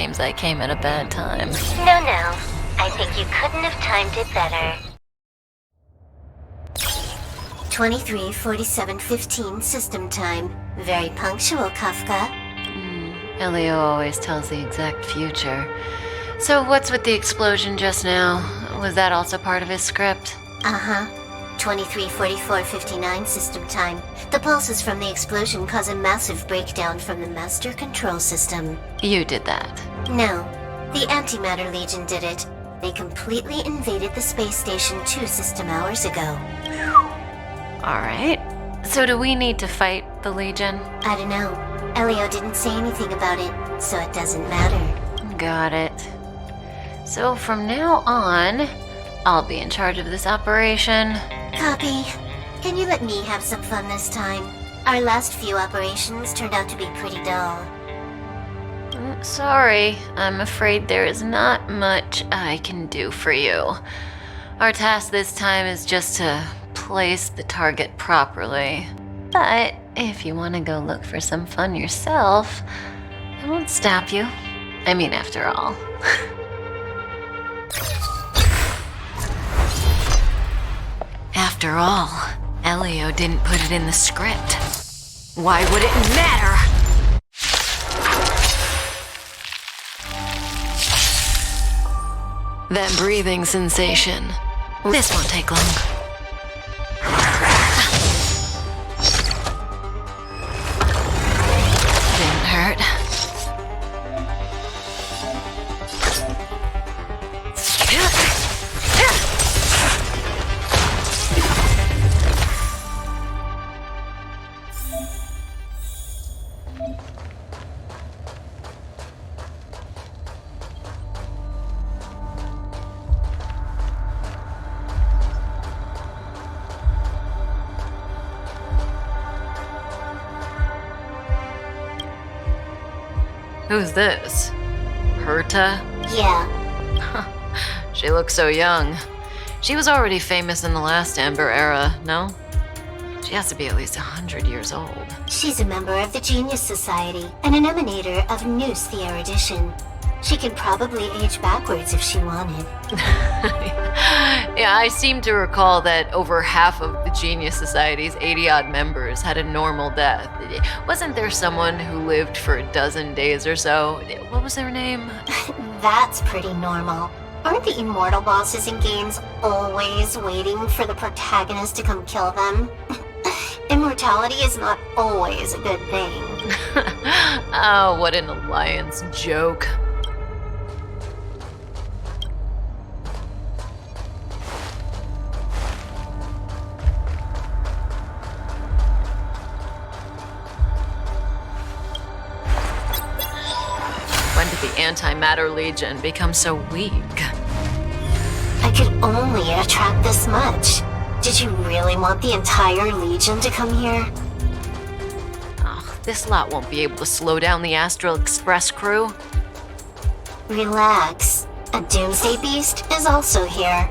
seems I came at a bad time. No. I think you couldn't have timed it better. 23:47:15 system time. Very punctual, Kafka. Elio always tells the exact future. So what's with the explosion just now? Was that also part of his script? Uh-huh. 23:44:59 system time. The pulses from the explosion cause a massive breakdown from the master control system. You did that. No, the Antimatter Legion did it. They completely invaded the space station 2 system hours ago. Alright. So do we need to fight the Legion? I don't know. Elio didn't say anything about it, so it doesn't matter. Got it. So from now on, I'll be in charge of this operation. Copy. Can you let me have some fun this time? Our last few operations turned out to be pretty dull. Sorry, I'm afraid there is not much I can do for you. Our task this time is just to place the target properly. But if you want to go look for some fun yourself, I won't stop you. I mean, after all. After all, Elio didn't put it in the script. Why would it matter? That breathing sensation. This won't take long. Didn't hurt. Who's this? Herta? Yeah. She looks so young. She was already famous in the last Amber era, no? She has to be at least 100 years old. She's a member of the Genius Society and an emanator of Noose the Erudition. She could probably age backwards if she wanted. Yeah, I seem to recall that over half of the Genius Society's 80-odd members had a normal death. Wasn't there someone who lived for a dozen days or so? What was their name? That's pretty normal. Aren't the immortal bosses in games always waiting for the protagonist to come kill them? Immortality is not always a good thing. Oh, what an alliance joke. When did the Antimatter Legion become so weak? I could only attract this much. Did you really want the entire Legion to come here? Ugh, this lot won't be able to slow down the Astral Express crew. Relax. A Doomsday Beast is also here.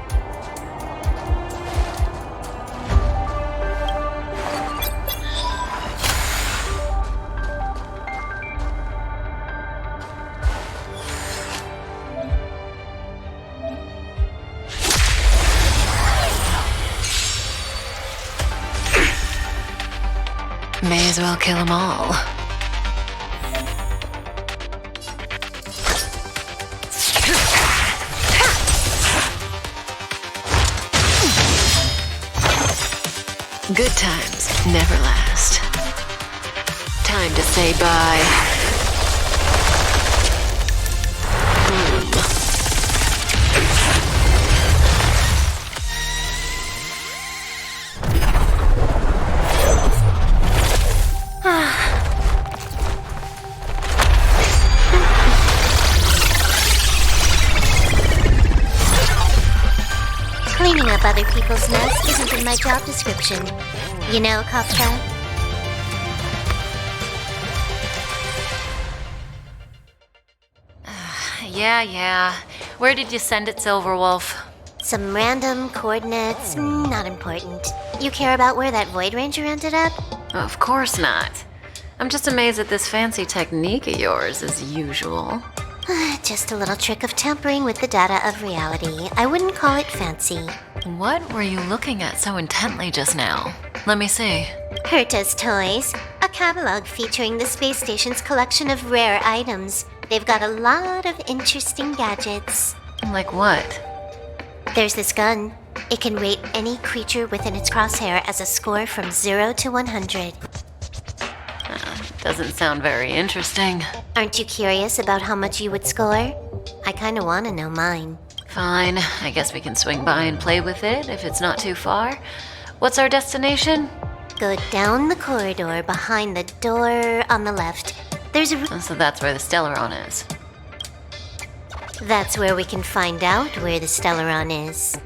May as well kill them all. Good times never last. Time to say bye. Cleaning up other people's mess isn't in my job description. You know, Kafka? Yeah. Where did you send it, Silverwolf? Some random coordinates, not important. You care about where that Void Ranger ended up? Of course not. I'm just amazed at this fancy technique of yours, as usual. Just a little trick of tampering with the data of reality. I wouldn't call it fancy. What were you looking at so intently just now? Let me see. Herta's Toys, a catalog featuring the space station's collection of rare items. They've got a lot of interesting gadgets. Like what? There's this gun. It can rate any creature within its crosshair as a score from 0 to 100. Doesn't sound very interesting. Aren't you curious about how much you would score? I kinda wanna know mine. Fine, I guess we can swing by and play with it if it's not too far. What's our destination? Go down the corridor behind the door on the left. There's a... So that's where the Stellaron is. That's where we can find out where the Stellaron is.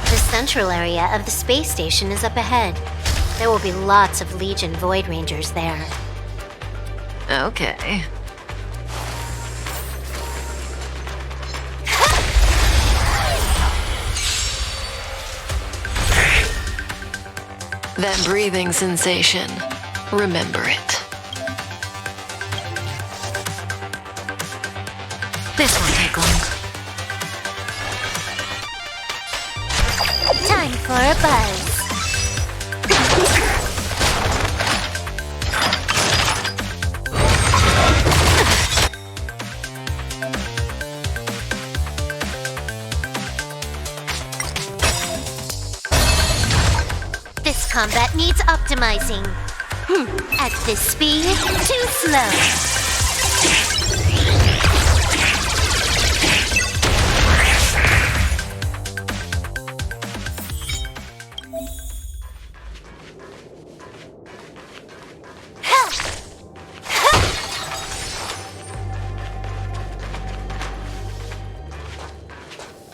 The central area of the space station is up ahead. There will be lots of Legion Void Rangers there. Okay. That breathing sensation. Remember it. This won't take long. Time for a buzz. This combat needs optimizing. At this speed, too slow.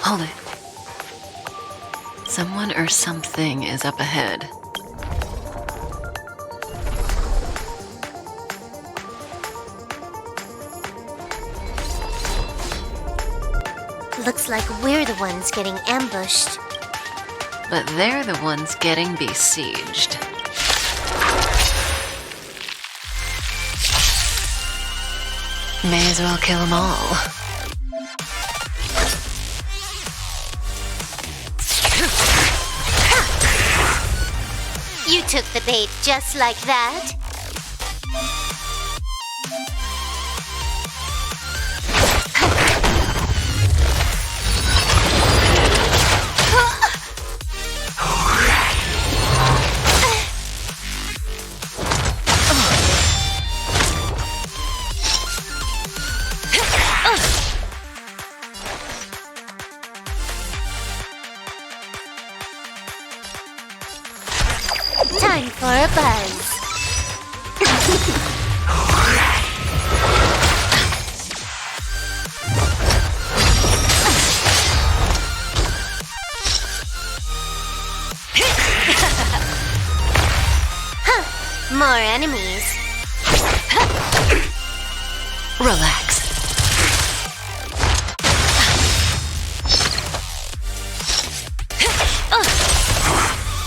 Hold it. Someone or something is up ahead. Looks like we're the ones getting ambushed. But they're the ones getting besieged. May as well kill them all. You took the bait just like that? Time for a buzz. More enemies. Relax.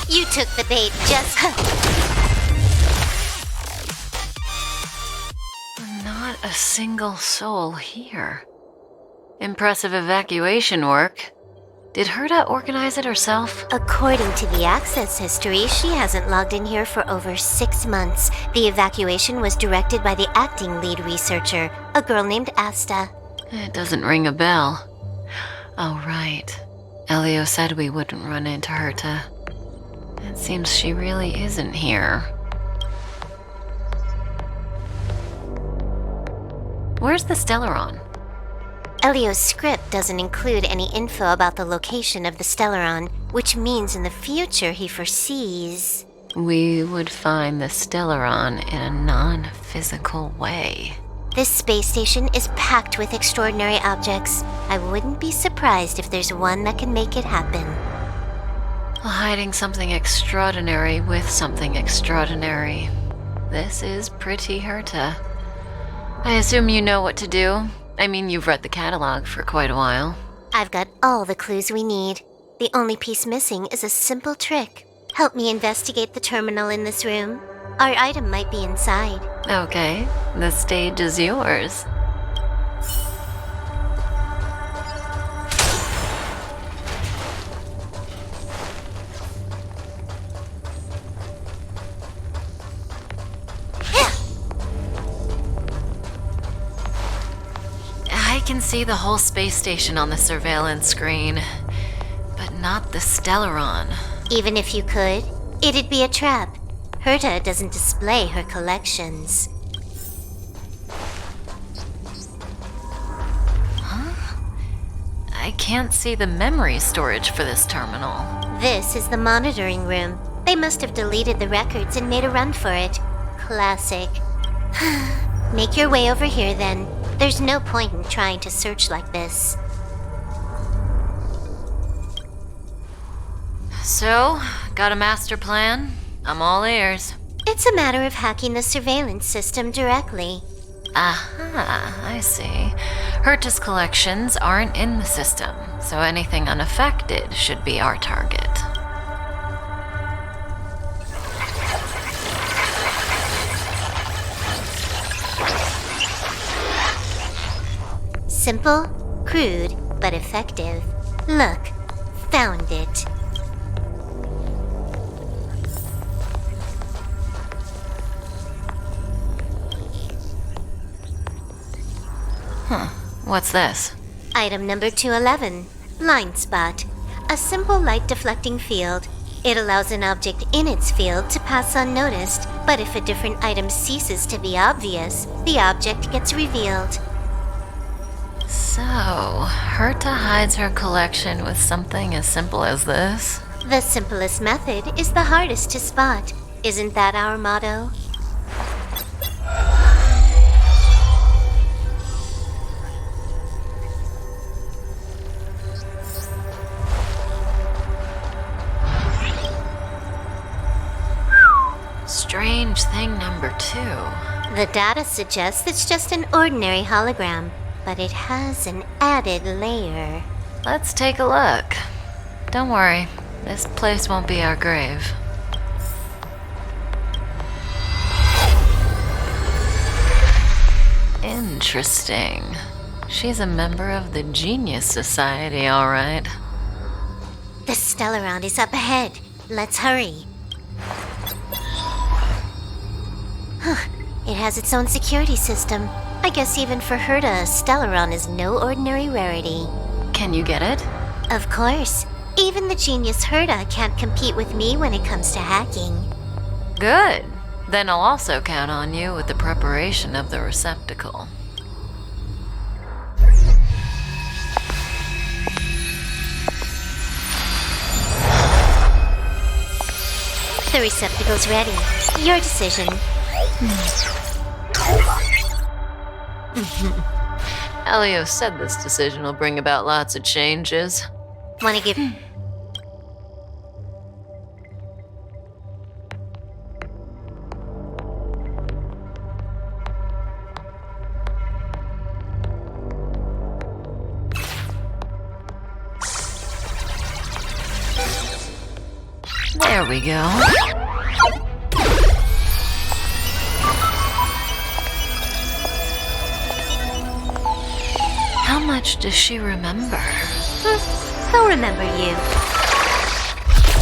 You took the bait just... Not a single soul here. Impressive evacuation work. Did Herta organize it herself? According to the access history, she hasn't logged in here for over 6 months. The evacuation was directed by the acting lead researcher, a girl named Asta. It doesn't ring a bell. Oh, right. Elio said we wouldn't run into Herta. It seems she really isn't here. Where's the Stellaron? Elio's script doesn't include any info about the location of the Stellaron, which means in the future he foresees... We would find the Stellaron in a non-physical way. This space station is packed with extraordinary objects. I wouldn't be surprised if there's one that can make it happen. Hiding something extraordinary with something extraordinary. This is pretty Herta. I assume you know what to do. I mean, you've read the catalog for quite a while. I've got all the clues we need. The only piece missing is a simple trick. Help me investigate the terminal in this room. Our item might be inside. Okay, the stage is yours. I can see the whole space station on the surveillance screen, but not the Stellaron. Even if you could, it'd be a trap. Herta doesn't display her collections. Huh? I can't see the memory storage for this terminal. This is the monitoring room. They must have deleted the records and made a run for it. Classic. Make your way over here then. There's no point in trying to search like this. So, got a master plan? I'm all ears. It's a matter of hacking the surveillance system directly. Aha, I see. Herta's collections aren't in the system, so anything unaffected should be our target. Simple, crude, but effective. Look, found it. Huh, what's this? Item number 211, Line Spot. A simple light deflecting field. It allows an object in its field to pass unnoticed, but if a different item ceases to be obvious, the object gets revealed. So, Herta hides her collection with something as simple as this? The simplest method is the hardest to spot. Isn't that our motto? Strange thing number 2. The data suggests it's just an ordinary hologram, but it has an added layer. Let's take a look. Don't worry, this place won't be our grave. Interesting. She's a member of the Genius Society, all right. The Stellaron is up ahead. Let's hurry. It has its own security system. I guess even for Herta, Stellaron is no ordinary rarity. Can you get it? Of course. Even the genius Herta can't compete with me when it comes to hacking. Good. Then I'll also count on you with the preparation of the receptacle. The receptacle's ready. Your decision. Elio said this decision will bring about lots of changes. Wanna give... There we go. How much does she remember? They'll remember you.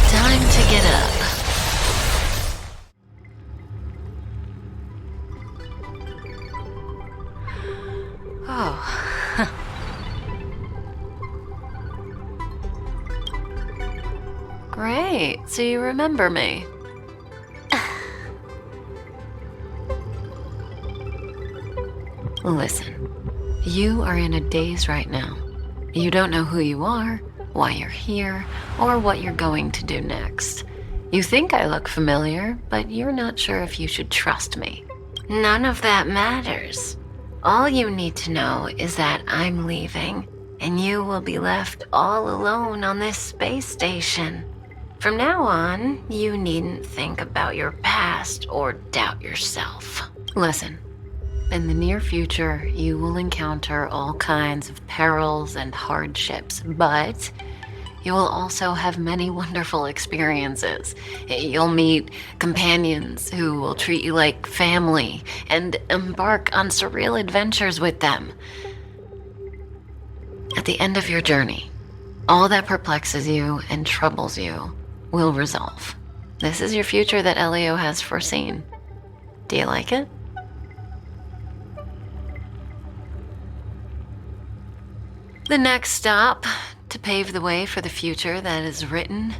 Time to get up. Oh. Great, so you remember me. Listen, you are in a daze right now. You don't know who you are, why you're here, or what you're going to do next. You think I look familiar, but you're not sure if you should trust me. None of that matters. All you need to know is that I'm leaving, and you will be left all alone on this space station. From now on, you needn't think about your past or doubt yourself. Listen. In the near future, you will encounter all kinds of perils and hardships, but you will also have many wonderful experiences. You'll meet companions who will treat you like family and embark on surreal adventures with them. At the end of your journey, all that perplexes you and troubles you will resolve. This is your future that Elio has foreseen. Do you like it? The next stop, to pave the way for the future that is written,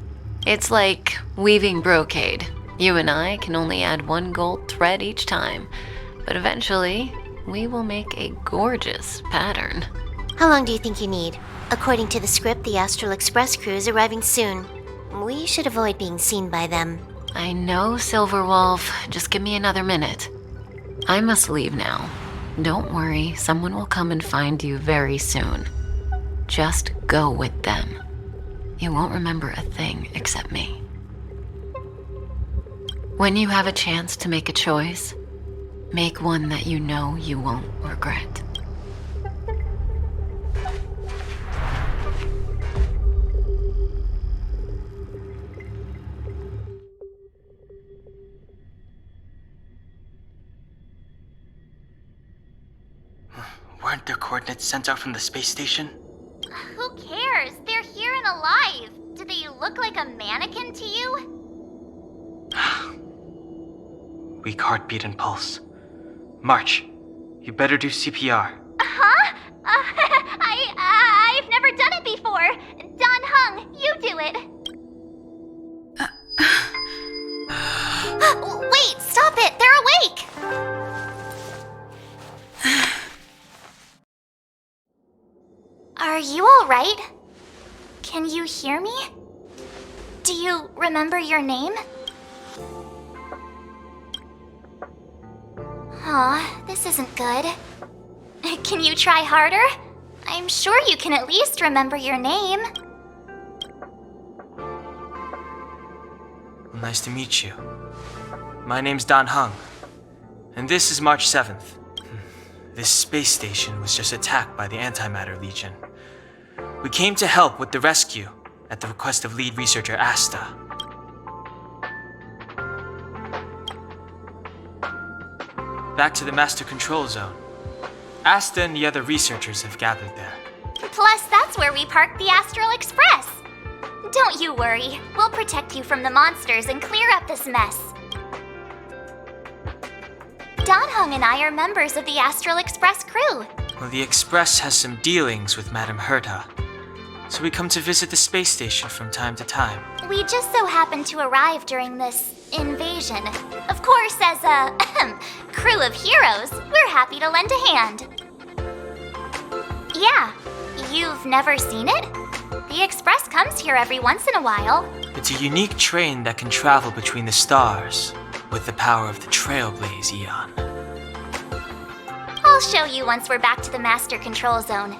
it's like weaving brocade. You and I can only add one gold thread each time, but eventually, we will make a gorgeous pattern. How long do you think you need? According to the script, the Astral Express crew is arriving soon. We should avoid being seen by them. I know, Silverwolf. Just give me another minute. I must leave now. Don't worry, someone will come and find you very soon. Just go with them. You won't remember a thing except me. When you have a chance to make a choice, make one that you know you won't regret. Weren't their coordinates sent out from the space station? Who cares? They're here and alive. Do they look like a mannequin to you? Weak heartbeat and pulse. March, you better do CPR. Huh? I've never done it before. Don Hung, you do it. Wait, stop it. They're awake. Are you all right? Can you hear me? Do you remember your name? Aw, this isn't good. Can you try harder? I'm sure you can at least remember your name. Well, nice to meet you. My name's Don Hung, and this is March 7th. This space station was just attacked by the Antimatter Legion. We came to help with the rescue at the request of lead researcher Asta. Back to the Master Control Zone. Asta and the other researchers have gathered there. Plus, that's where we parked the Astral Express. Don't you worry. We'll protect you from the monsters and clear up this mess. Don Hung and I are members of the Astral Express crew. Well, the Express has some dealings with Madame Herta, so we come to visit the space station from time to time. We just so happened to arrive during this invasion. Of course, as a crew of heroes, we're happy to lend a hand. Yeah, you've never seen it? The Express comes here every once in a while. It's a unique train that can travel between the stars with the power of the Trailblaze Eon. I'll show you once we're back to the Master Control Zone.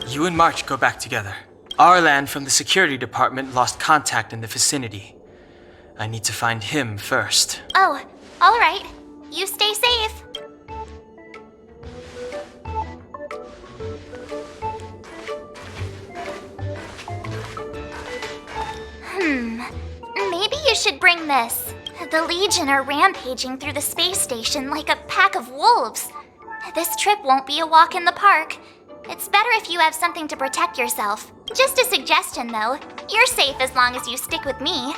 You and March go back together. Arlan from the security department lost contact in the vicinity. I need to find him first. Oh, all right. You stay safe. Maybe you should bring this. The Legion are rampaging through the space station like a pack of wolves. This trip won't be a walk in the park. It's better if you have something to protect yourself. Just a suggestion, though. You're safe as long as you stick with me.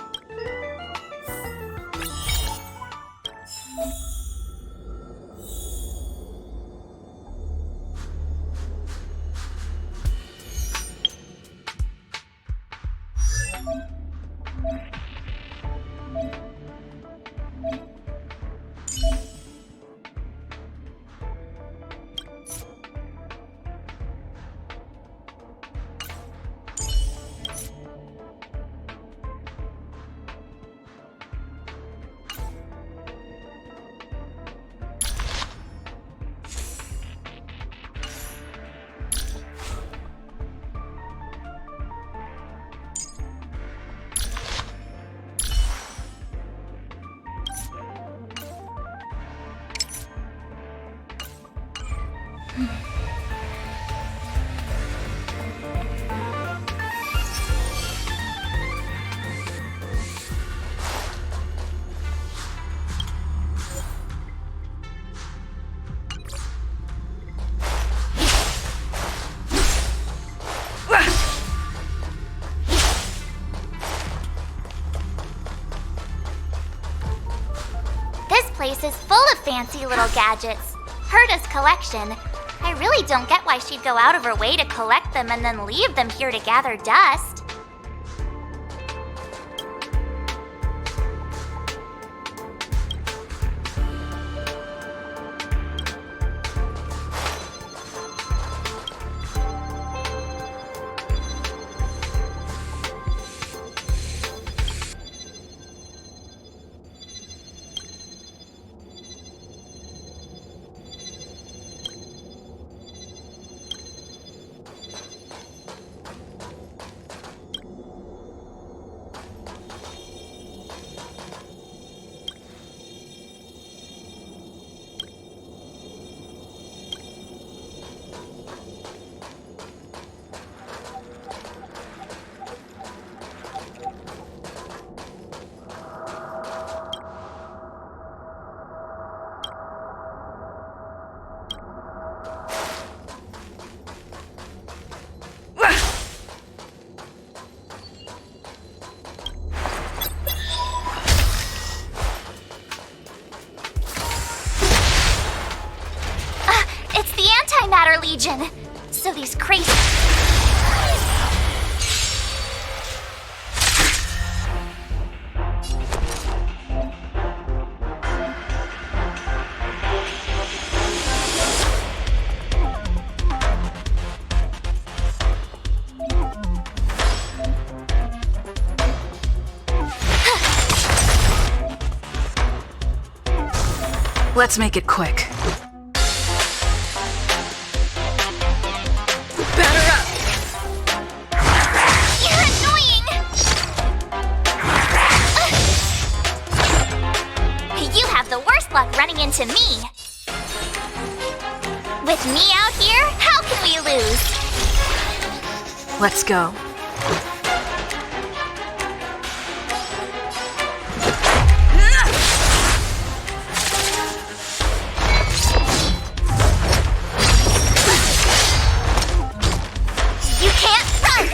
This place is full of fancy little gadgets. Herta's collection. I really don't get why she'd go out of her way to collect them and then leave them here to gather dust. Matter Legion. So these crazy... Let's make it quick. Running into me. With me out here, how can we lose? Let's go. You can't run!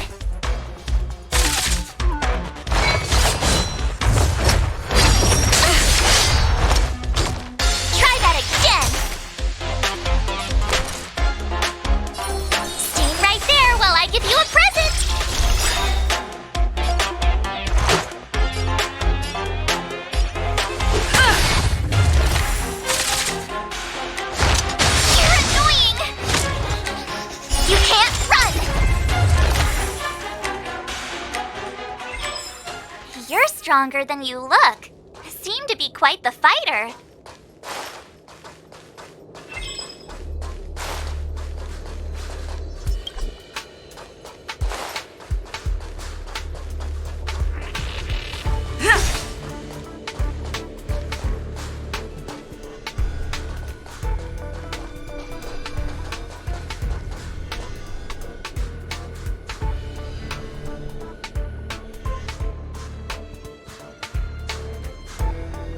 Stronger than you look. Seem to be quite the fighter.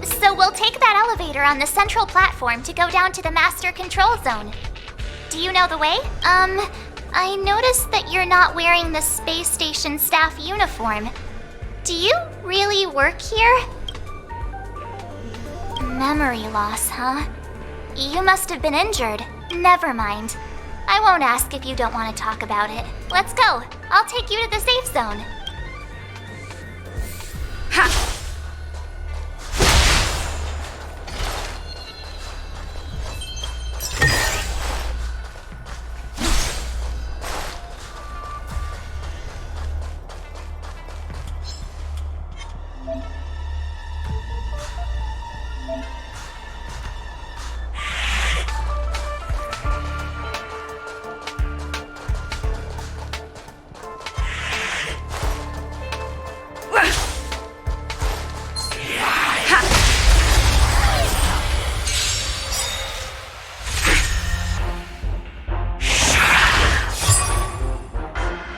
So we'll take that elevator on the central platform to go down to the master control zone. Do you know the way? I noticed that you're not wearing the space station staff uniform. Do you really work here? Memory loss, huh? You must have been injured. Never mind. I won't ask if you don't want to talk about it. Let's go. I'll take you to the safe zone. Ha!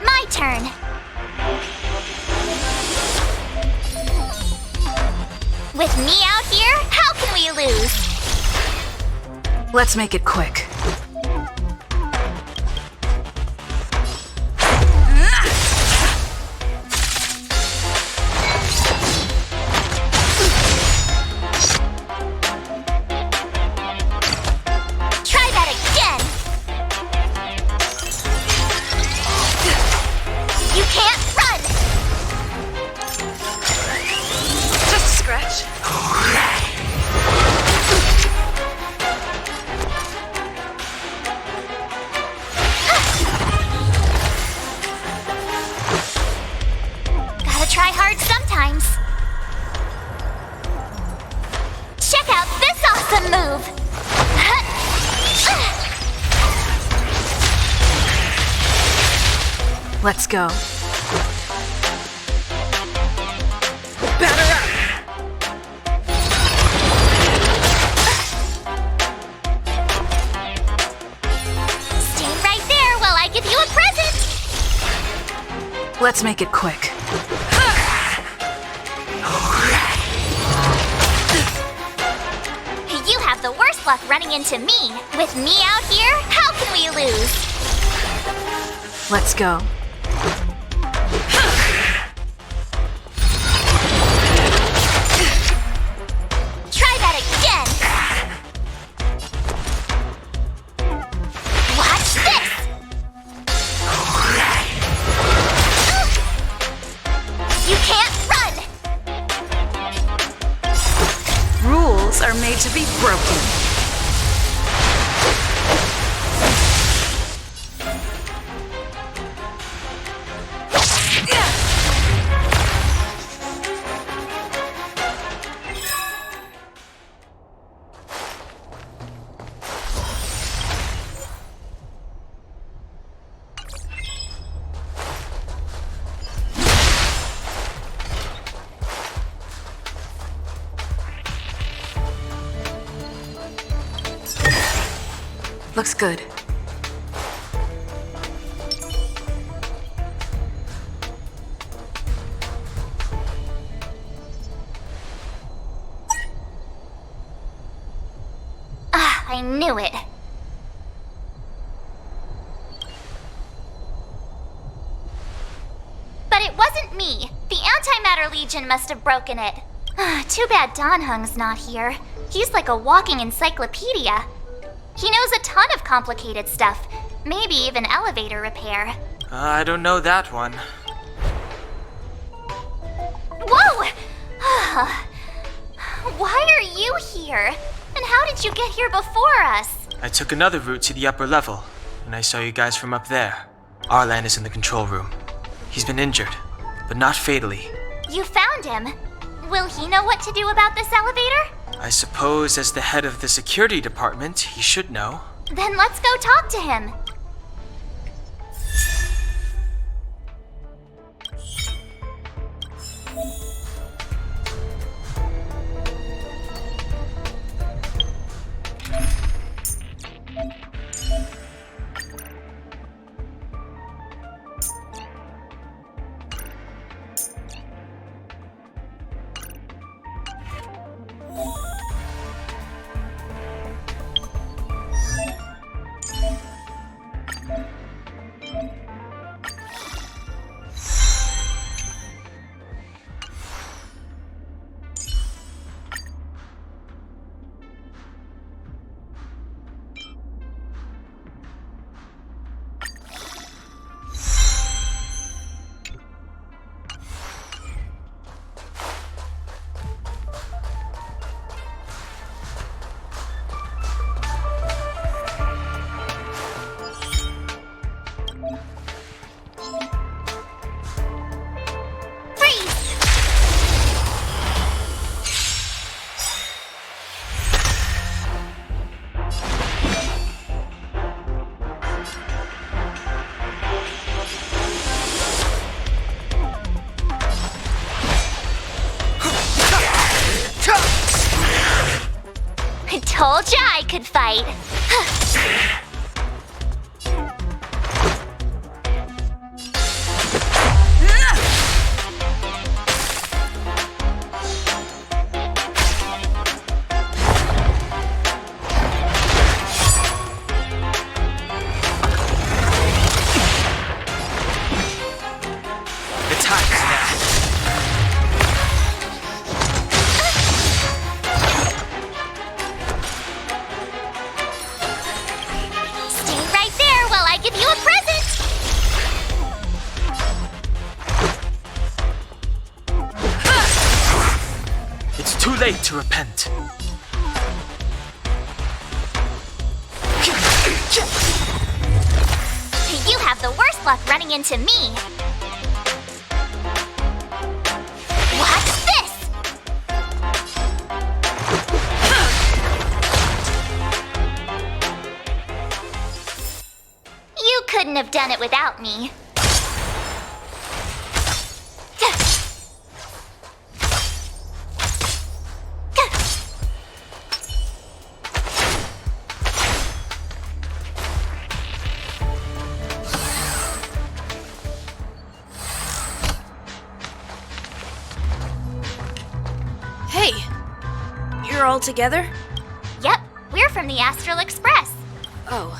My turn. With me out here, how can we lose? Let's make it quick. Try that again. You can't run. Just a scratch. Gotta try hard sometimes. Check out this awesome move. Let's go. Batter up! Stay right there while I give you a present. Let's make it quick. You have the worst luck running into me. With me out here, how can we lose? Let's go. Try that again. Watch this. You can't run. Rules are made to be broken. Looks good. I knew it. But it wasn't me. The Antimatter Legion must have broken it. Too bad Danhung's not here. He's like a walking encyclopedia. He knows a ton of complicated stuff. Maybe even elevator repair. I don't know that one. Whoa! Why are you here? And how did you get here before us? I took another route to the upper level, and I saw you guys from up there. Arlan is in the control room. He's been injured, but not fatally. You found him. Will he know what to do about this elevator? I suppose as the head of the security department, he should know. Then let's go talk to him. Told ya I could fight. The time is now. Stay right there while I give you a present. It's too late to repent. You have the worst luck running into me. What's this? You couldn't have done it without me. Hey! You're all together? Yep, we're from the Astral Express. Oh.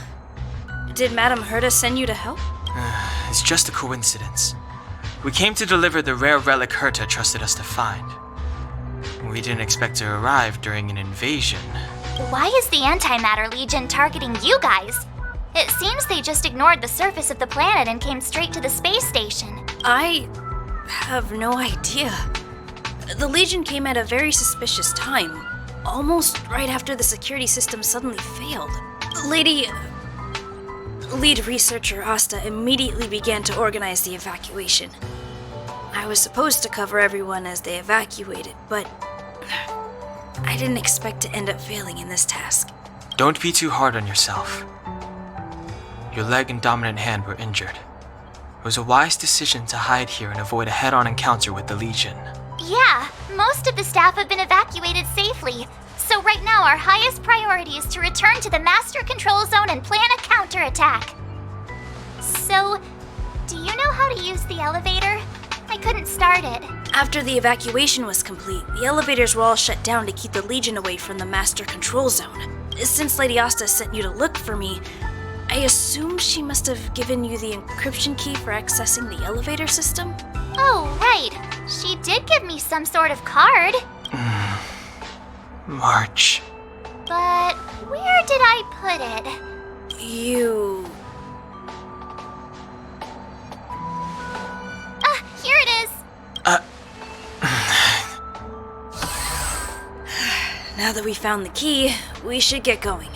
Did Madame Herta send you to help? It's just a coincidence. We came to deliver the rare relic Herta trusted us to find. We didn't expect to arrive during an invasion. Why is the Antimatter Legion targeting you guys? It seems they just ignored the surface of the planet and came straight to the space station. I have no idea. The Legion came at a very suspicious time, almost right after the security system suddenly failed. Lead researcher Asta immediately began to organize the evacuation. I was supposed to cover everyone as they evacuated, but I didn't expect to end up failing in this task. Don't be too hard on yourself. Your leg and dominant hand were injured. It was a wise decision to hide here and avoid a head-on encounter with the Legion. Yeah, most of the staff have been evacuated safely. So right now our highest priority is to return to the Master Control Zone and plan a counterattack. So, do you know how to use the elevator? I couldn't start it. After the evacuation was complete, the elevators were all shut down to keep the Legion away from the Master Control Zone. Since Lady Asta sent you to look for me, I assume she must have given you the encryption key for accessing the elevator system? Oh, right. She did give me some sort of card. March. But where did I put it? You... Here it is. Now that we found the key, we should get going.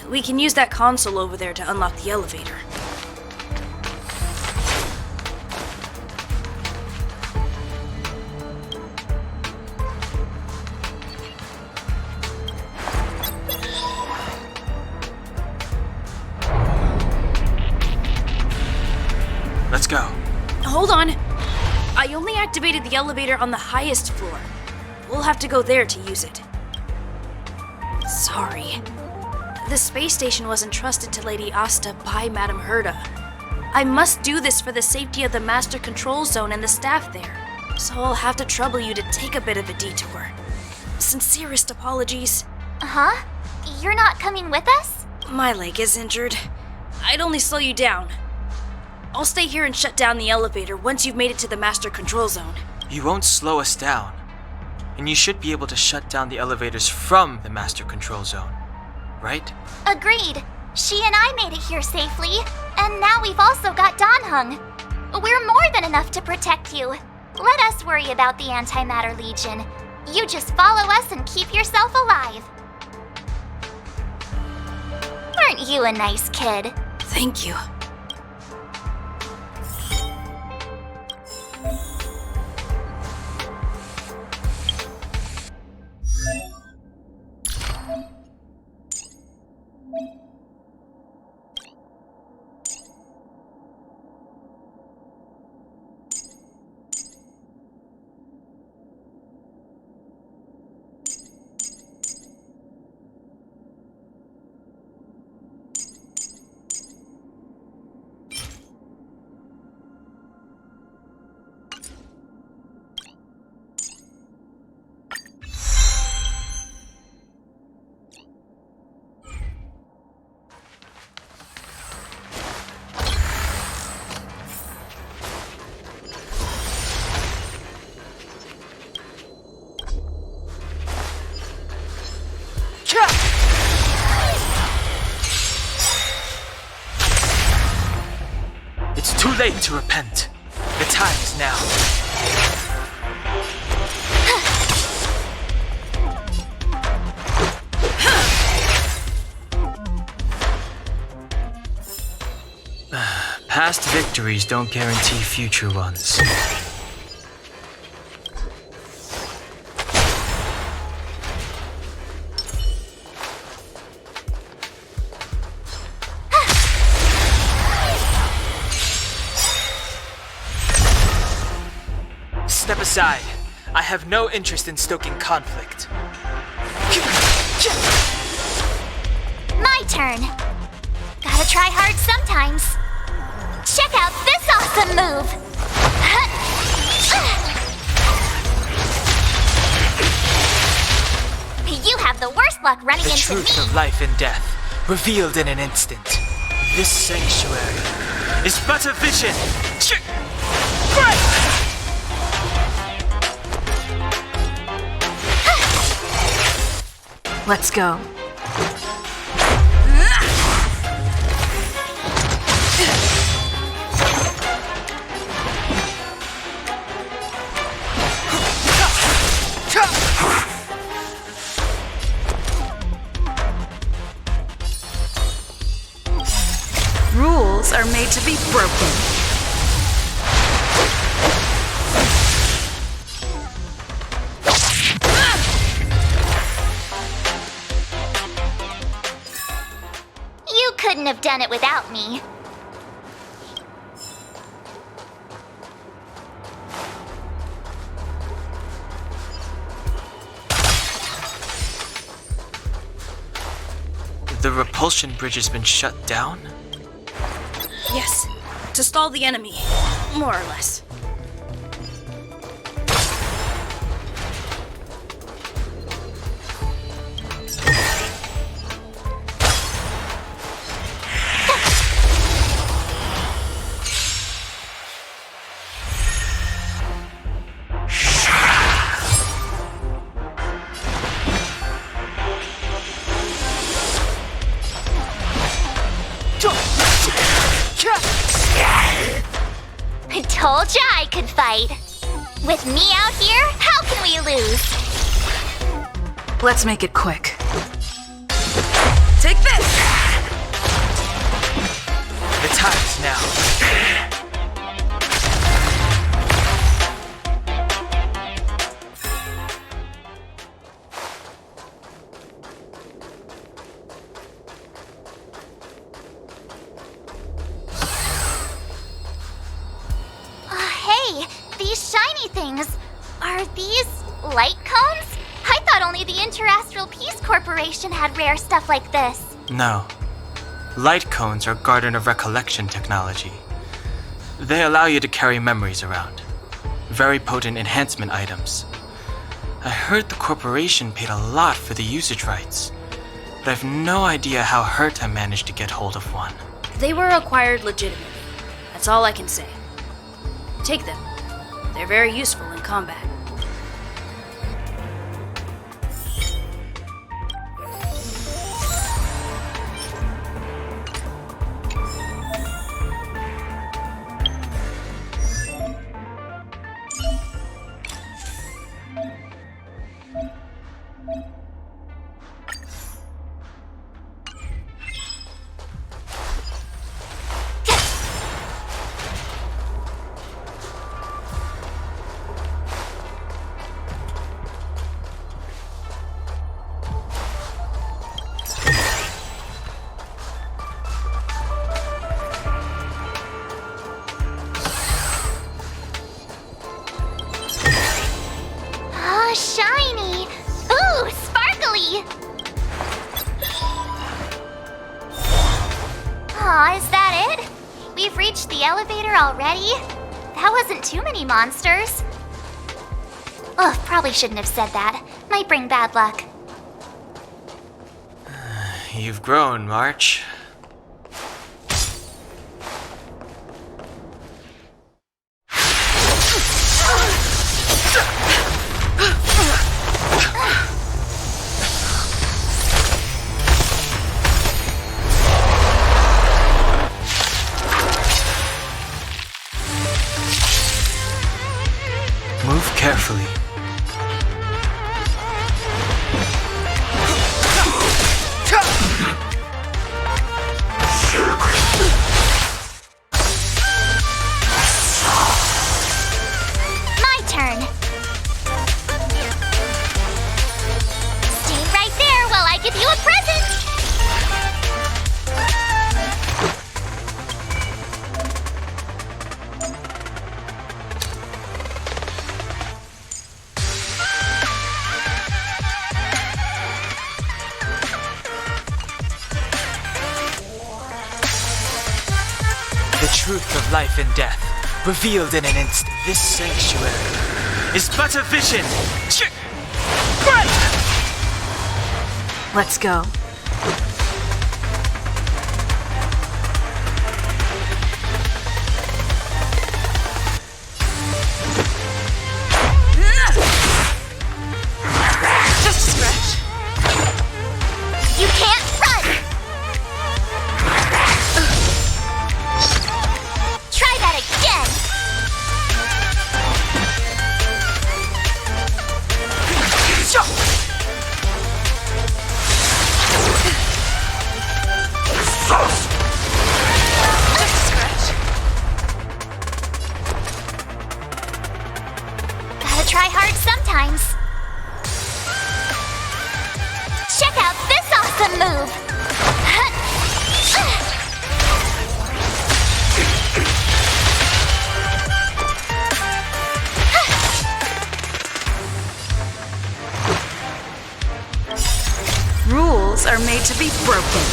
We can use that console over there to unlock the elevator. Let's go. Hold on. I only activated the elevator on the highest floor. We'll have to go there to use it. Sorry. The space station was entrusted to Lady Asta by Madame Herta. I must do this for the safety of the Master Control Zone and the staff there, so I'll have to trouble you to take a bit of a detour. Sincerest apologies. Huh? You're not coming with us? My leg is injured. I'd only slow you down. I'll stay here and shut down the elevator once you've made it to the Master Control Zone. You won't slow us down. And you should be able to shut down the elevators from the Master Control Zone, right? Agreed. She and I made it here safely, and now we've also got Danhung. We're more than enough to protect you. Let us worry about the Antimatter Legion. You just follow us and keep yourself alive. Aren't you a nice kid? Thank you. late to repent. The time is now. Past victories don't guarantee future ones. Step aside. I have no interest in stoking conflict. My turn. Gotta try hard sometimes. Check out this awesome move! You have the worst luck running The into truth me! of life and death, revealed in an instant. This sanctuary is but a vision. Let's go. Rules are made to be broken. You couldn't have done it without me. The repulsion bridge has been shut down? Yes, to stall the enemy, more or less. I told ya I could fight. With me out here, how can we lose? Let's make it quick. Take this! The time is now. Hey, these shiny things. Are these light cones? I thought only the Interastral Peace Corporation had rare stuff like this. No. Light cones are Garden of Recollection technology. They allow you to carry memories around. Very potent enhancement items. I heard the corporation paid a lot for the usage rights, but I've no idea how Herta managed to get hold of one. They were acquired legitimately. That's all I can say. Take them. They're very useful in combat. Oh, shiny! Ooh, sparkly! Aw, is that it? We've reached the elevator already? That wasn't too many monsters. Ugh, probably shouldn't have said that. Might bring bad luck. You've grown, March. carefully. My turn. Stay right there while I give you a present. The truth of life and death, revealed in an instant. This sanctuary is but a vision. Let's go. Just a scratch. You can't run. Try that again. Just a scratch. Gotta try hard sometimes. Check out this awesome move. Rules are made to be broken.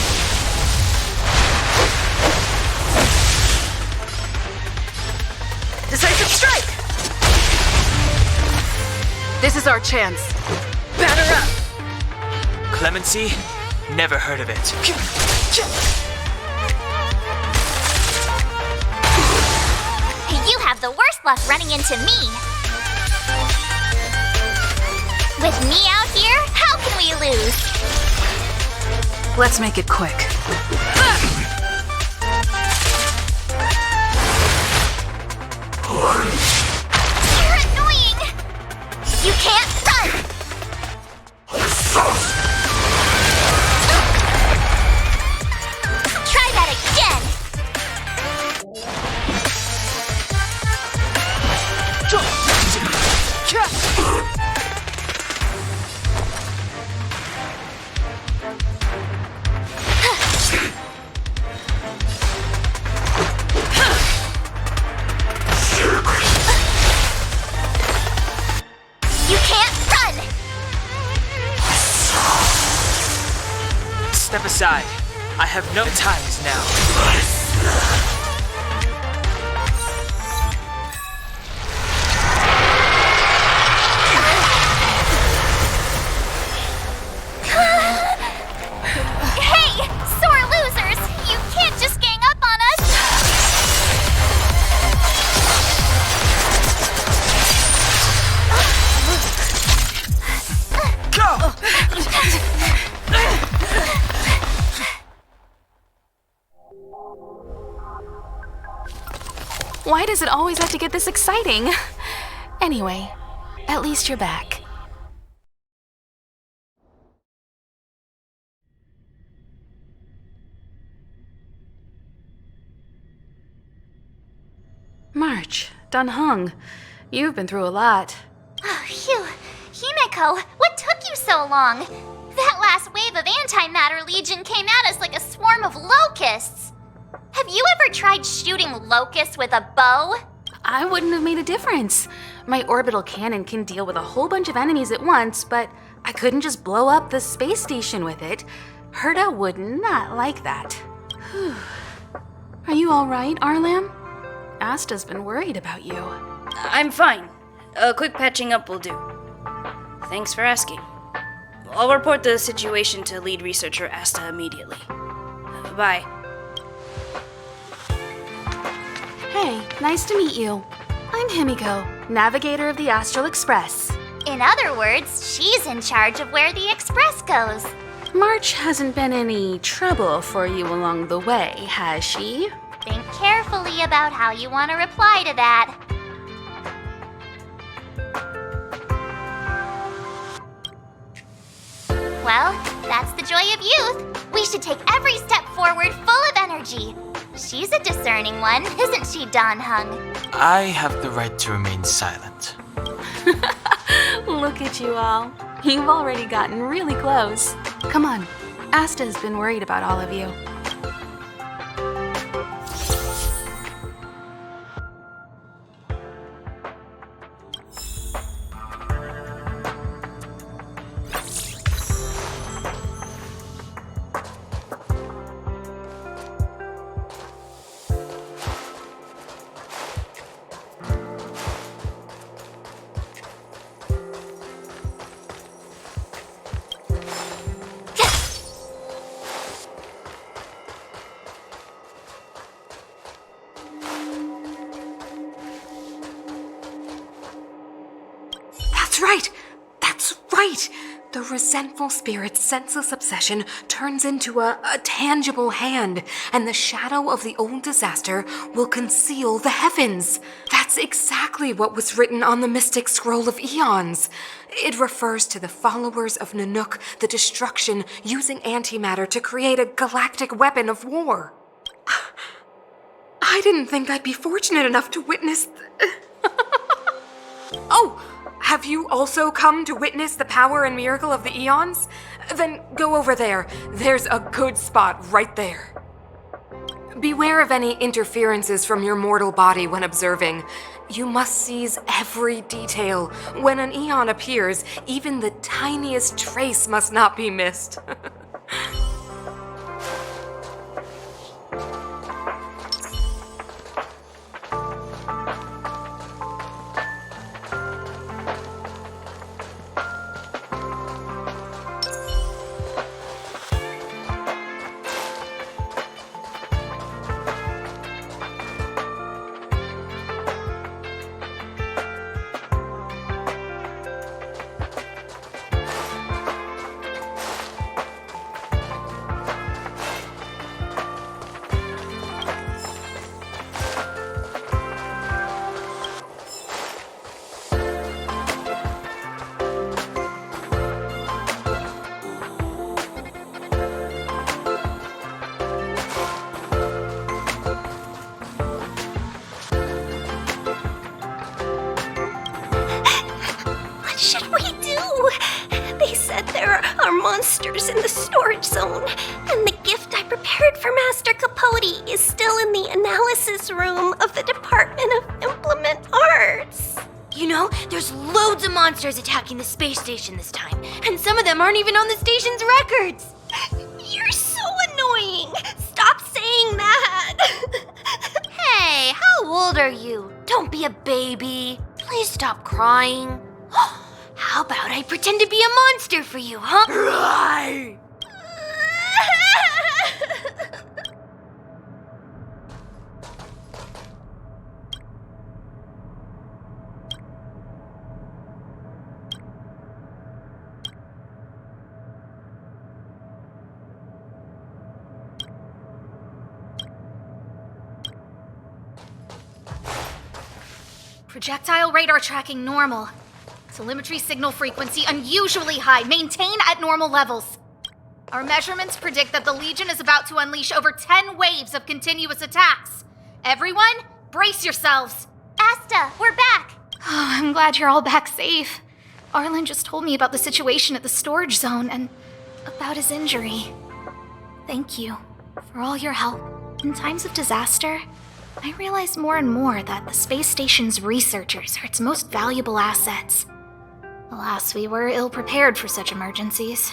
Decisive strike! This is our chance. Batter up! Clemency? Never heard of it. You have the worst luck running into me. With me out here, how can we lose? Let's make it quick. You're annoying. You can't run. Try that again. You can't run. Step aside. I have no time now. Hey, sore losers! You can't just gang up on us! Go! Why does it always have to get this exciting? Anyway, at least you're back. March, Dunhung, you've been through a lot. Oh, phew. Himeko, what took you so long? That last wave of antimatter legion came at us like a swarm of locusts. Have you ever tried shooting locusts with a bow? I wouldn't have made a difference. My orbital cannon can deal with a whole bunch of enemies at once, but I couldn't just blow up the space station with it. Herta would not like that. Whew. Are you all right, Arlam? Asta's been worried about you. I'm fine. A quick patching up will do. Thanks for asking. I'll report the situation to lead researcher Asta immediately. Bye. Hey, nice to meet you. I'm Himiko, navigator of the Astral Express. In other words, she's in charge of where the express goes. March hasn't been any trouble for you along the way, has she? Think carefully about how you want to reply to that. Well, that's the joy of youth. We should take every step forward full of energy. She's a discerning one, isn't she, Dan Hung? I have the right to remain silent. Look at you all. You've already gotten really close. Come on. Asta's been worried about all of you. That's right! The resentful spirit's senseless obsession turns into a tangible hand, and the shadow of the old disaster will conceal the heavens. That's exactly what was written on the Mystic Scroll of Eons. It refers to the followers of Nanook, the destruction using antimatter to create a galactic weapon of war. I didn't think I'd be fortunate enough to witness... Oh! Have you also come to witness the power and miracle of the Eons? Then go over there. There's a good spot right there. Beware of any interferences from your mortal body when observing. You must seize every detail. When an Eon appears, even the tiniest trace must not be missed. What should we do? They said there are monsters in the storage zone, and the gift I prepared for Master Capote is still in the analysis room of the Department of Implement Arts. You know, there's loads of monsters attacking the space station this time, and some of them aren't even on the station's records. You're so annoying. Stop saying that. Hey, how old are you? Don't be a baby. Please stop crying. How about I pretend to be a monster for you, huh? Right. Projectile radar tracking normal. Telemetry signal frequency unusually high. Maintain at normal levels. Our measurements predict that the Legion is about to unleash over 10 waves of continuous attacks. Everyone, brace yourselves. Asta, we're back. Oh, I'm glad you're all back safe. Arlen just told me about the situation at the storage zone and about his injury. Thank you for all your help. In times of disaster, I realize more and more that the space station's researchers are its most valuable assets. Alas, we were ill-prepared for such emergencies.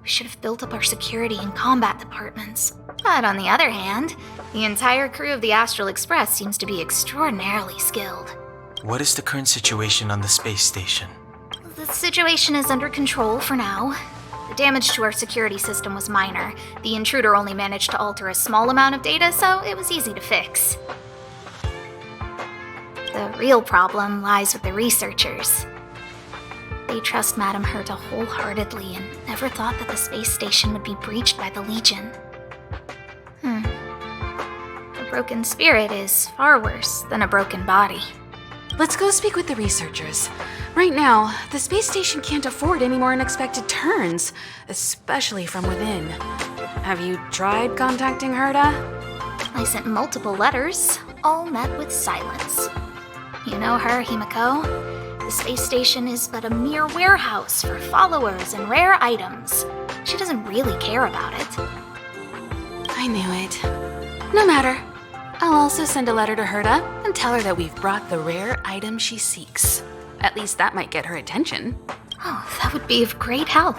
We should have built up our security and combat departments. But on the other hand, the entire crew of the Astral Express seems to be extraordinarily skilled. What is the current situation on the space station? The situation is under control for now. The damage to our security system was minor. The intruder only managed to alter a small amount of data, so it was easy to fix. The real problem lies with the researchers. They trust Madame Herta wholeheartedly and never thought that the space station would be breached by the Legion. A broken spirit is far worse than a broken body. Let's go speak with the researchers. Right now, the space station can't afford any more unexpected turns, especially from within. Have you tried contacting Herta? I sent multiple letters, all met with silence. You know her, Himiko. The space station is but a mere warehouse for followers and rare items. She doesn't really care about it. I knew it. No matter. I'll also send a letter to Herta and tell her that we've brought the rare item she seeks. At least that might get her attention. Oh, that would be of great help.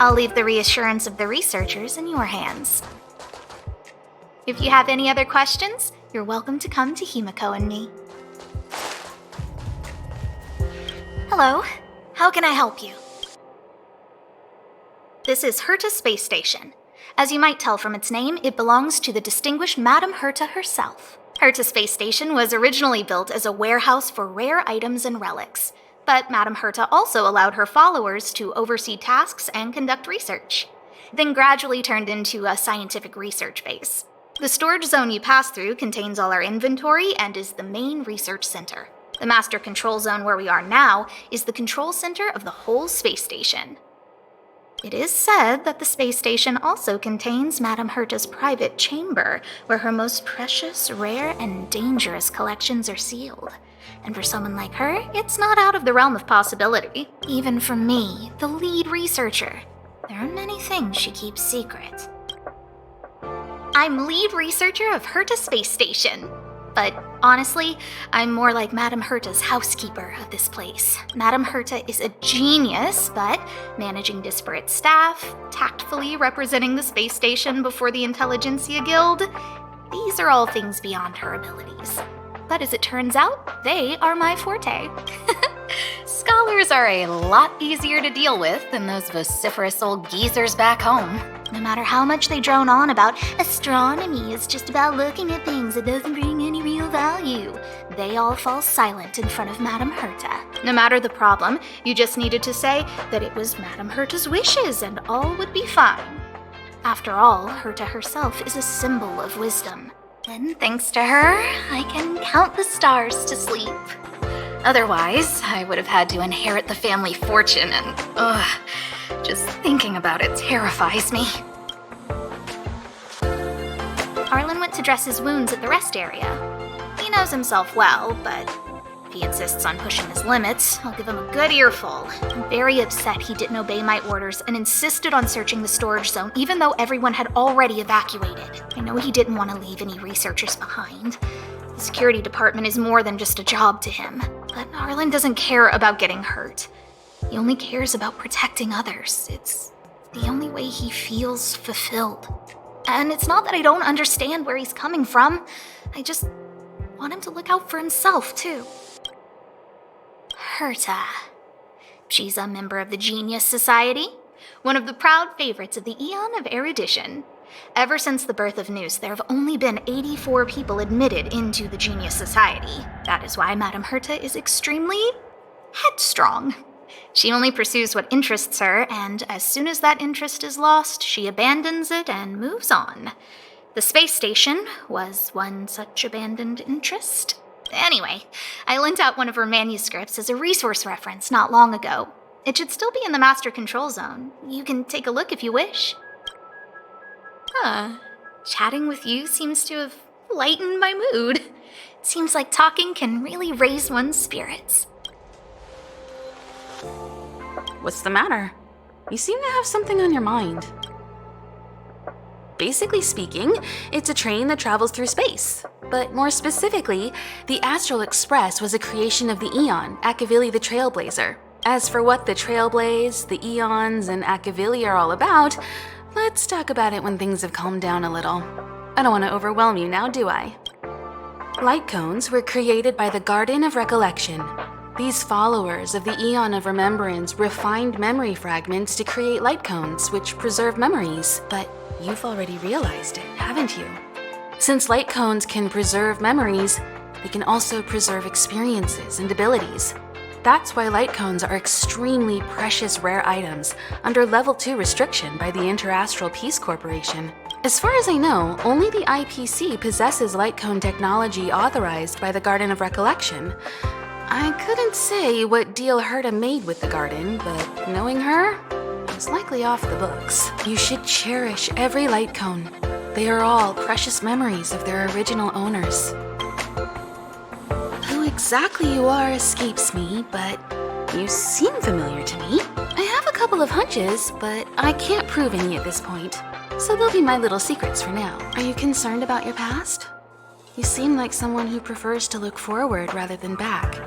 I'll leave the reassurance of the researchers in your hands. If you have any other questions, you're welcome to come to Himiko and me. Hello, how can I help you? This is Herta Space Station. As you might tell from its name, it belongs to the distinguished Madame Herta herself. Herta Space Station was originally built as a warehouse for rare items and relics, but Madame Herta also allowed her followers to oversee tasks and conduct research, then gradually turned into a scientific research base. The storage zone you pass through contains all our inventory and is the main research center. The master control zone where we are now is the control center of the whole space station. It is said that the space station also contains Madame Herta's private chamber, where her most precious, rare, and dangerous collections are sealed. And for someone like her, it's not out of the realm of possibility. Even for me, the lead researcher, there are many things she keeps secret. I'm lead researcher of Herta Space Station. But honestly, I'm more like Madame Herta's housekeeper of this place. Madame Herta is a genius, but managing disparate staff, tactfully representing the space station before the Intelligentsia Guild, these are all things beyond her abilities. But as it turns out, they are my forte. Scholars are a lot easier to deal with than those vociferous old geezers back home. No matter how much they drone on about astronomy is just about looking at things that doesn't bring any real value, they all fall silent in front of Madame Herta. No matter the problem, you just needed to say that it was Madame Herta's wishes and all would be fine. After all, Herta herself is a symbol of wisdom. And thanks to her, I can count the stars to sleep. Otherwise, I would have had to inherit the family fortune and, just thinking about it terrifies me. Arlen went to dress his wounds at the rest area. He knows himself well, but If he insists on pushing his limits, I'll give him a good earful. I'm very upset he didn't obey my orders and insisted on searching the storage zone even though everyone had already evacuated. I know he didn't want to leave any researchers behind. The security department is more than just a job to him. But Arlen doesn't care about getting hurt. He only cares about protecting others. It's the only way he feels fulfilled. And it's not that I don't understand where he's coming from. I just want him to look out for himself, too. Herta. She's a member of the Genius Society, one of the proud favorites of the Eon of Erudition. Ever since the birth of Noose, there have only been 84 people admitted into the Genius Society. That is why Madame Herta is extremely headstrong. She only pursues what interests her, and as soon as that interest is lost, she abandons it and moves on. The space station was one such abandoned interest. Anyway, I lent out one of her manuscripts as a resource reference not long ago. It should still be in the master control zone. You can take a look if you wish. Chatting with you seems to have lightened my mood. Seems like talking can really raise one's spirits. What's the matter? You seem to have something on your mind. Basically speaking, it's a train that travels through space. But more specifically, the Astral Express was a creation of the Eon, Akavili the Trailblazer. As for what the Trailblaze, the Eons, and Akavili are all about, let's talk about it when things have calmed down a little. I don't want to overwhelm you now, do I? Light cones were created by the Garden of Recollection. These followers of the Eon of Remembrance refined memory fragments to create light cones, which preserve memories. But you've already realized it, haven't you? Since light cones can preserve memories, they can also preserve experiences and abilities. That's why light cones are extremely precious rare items under Level 2 restriction by the Interastral Peace Corporation. As far as I know, only the IPC possesses light cone technology authorized by the Garden of Recollection. I couldn't say what deal Herta made with the Garden, but knowing her, it's likely off the books. You should cherish every light cone. They are all precious memories of their original owners. Who exactly you are escapes me, but you seem familiar to me. I have a couple of hunches, but I can't prove any at this point, so they'll be my little secrets for now. Are you concerned about your past? You seem like someone who prefers to look forward rather than back.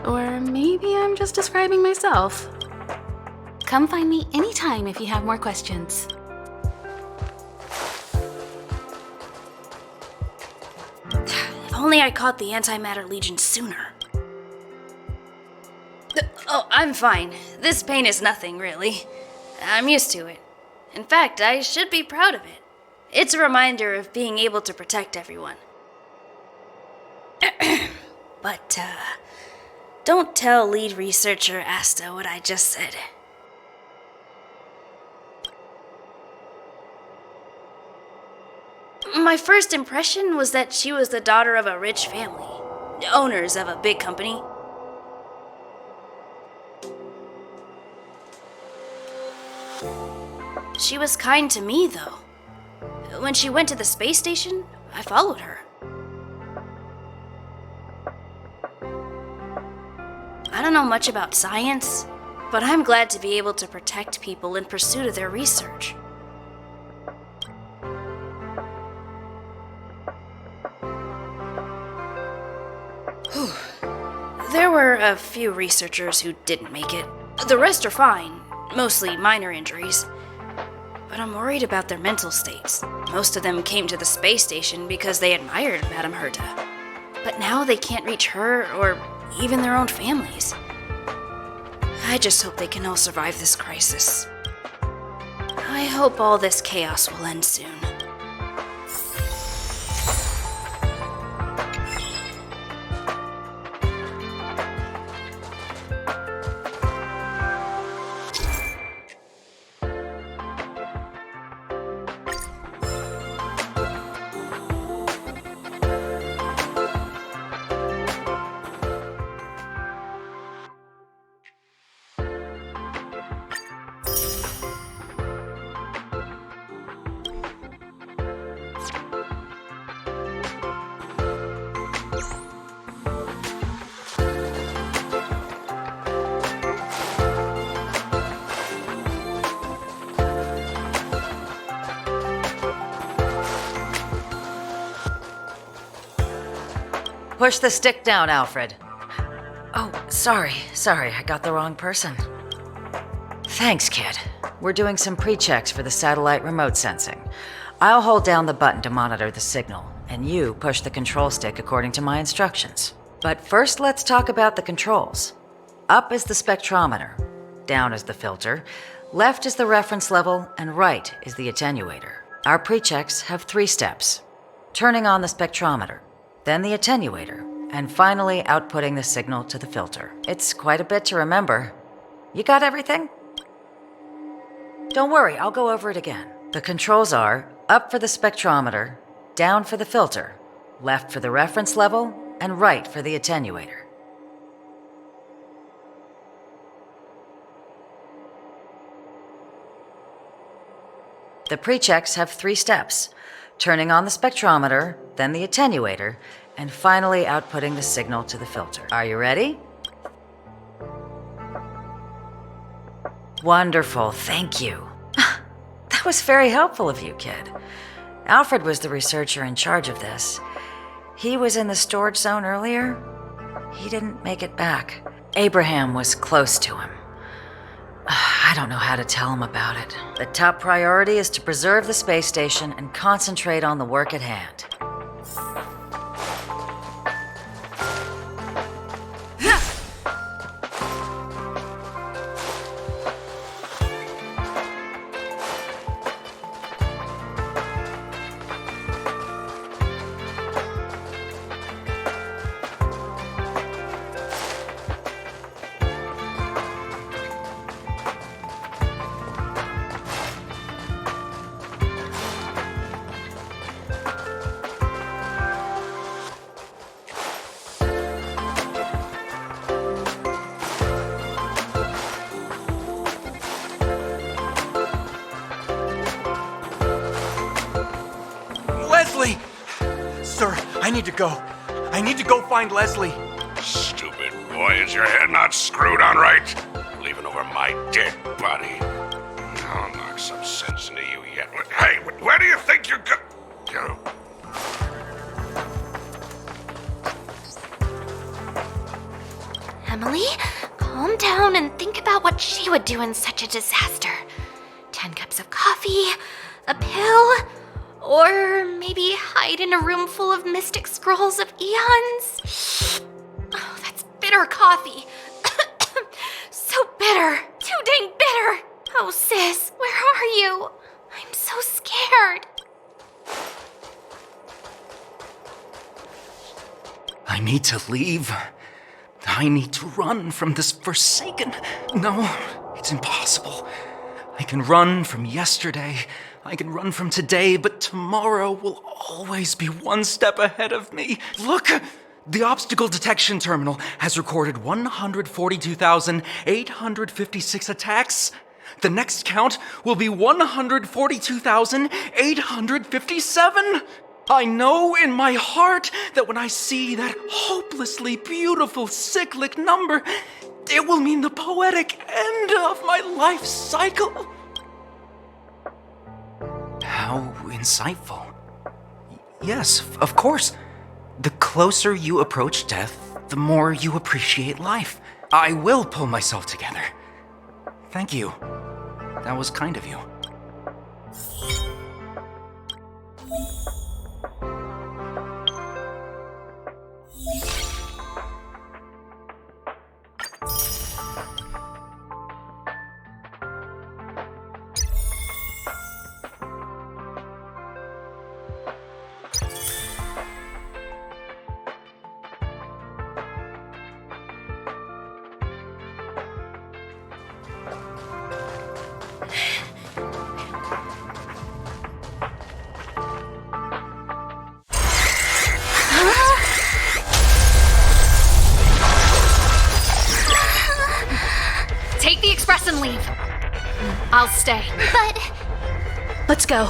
Or maybe I'm just describing myself. Come find me anytime if you have more questions. If only I caught the Antimatter Legion sooner. Oh, I'm fine. This pain is nothing, really. I'm used to it. In fact, I should be proud of it. It's a reminder of being able to protect everyone. But, don't tell lead researcher Asta what I just said. My first impression was that she was the daughter of a rich family, owners of a big company. She was kind to me, though. When she went to the space station, I followed her. I don't know much about science, but I'm glad to be able to protect people in pursuit of their research. There were a few researchers who didn't make it. The rest are fine, mostly minor injuries. But I'm worried about their mental states. Most of them came to the space station because they admired Madame Herta. But now they can't reach her or even their own families. I just hope they can all survive this crisis. I hope all this chaos will end soon. Push the stick down, Alfred. Oh, sorry, I got the wrong person. Thanks, kid. We're doing some pre-checks for the satellite remote sensing. I'll hold down the button to monitor the signal, and you push the control stick according to my instructions. But first, let's talk about the controls. Up is the spectrometer, down is the filter, left is the reference level, and right is the attenuator. Our pre-checks have 3 steps. Turning on the spectrometer, then the attenuator, and finally outputting the signal to the filter. It's quite a bit to remember. You got everything? Don't worry, I'll go over it again. The controls are up for the spectrometer, down for the filter, left for the reference level, and right for the attenuator. The pre-checks have 3 steps. Turning on the spectrometer, then the attenuator, and finally outputting the signal to the filter. Are you ready? Wonderful, thank you. That was very helpful of you, kid. Alfred was the researcher in charge of this. He was in the storage zone earlier. He didn't make it back. Abraham was close to him. I don't know how to tell him about it. The top priority is to preserve the space station and concentrate on the work at hand. Leslie! Sir, I need to go. I need to go find Leslie. Stupid boy, is your head not screwed on right? Leaving over my dead body. I'll knock some sense into you yet. Hey, where do you think you're go? Emily, calm down and think about what she would do in such a disaster. 10 cups of coffee, a pill, or maybe hide in a room full of mystic scrolls of eons? Oh, that's bitter coffee. So bitter. Too dang bitter. Oh, sis, where are you? I'm so scared. I need to leave. I need to run from this Forsaken. No, it's impossible. I can run from yesterday. I can run from today, but tomorrow will always be one step ahead of me. Look! The obstacle detection terminal has recorded 142,856 attacks. The next count will be 142,857. I know in my heart that when I see that hopelessly beautiful cyclic number, it will mean the poetic end of my life cycle. How insightful. Yes, of course. The closer you approach death, the more you appreciate life. I will pull myself together. Thank you. That was kind of you. Take the express and leave. I'll stay. But... Let's go.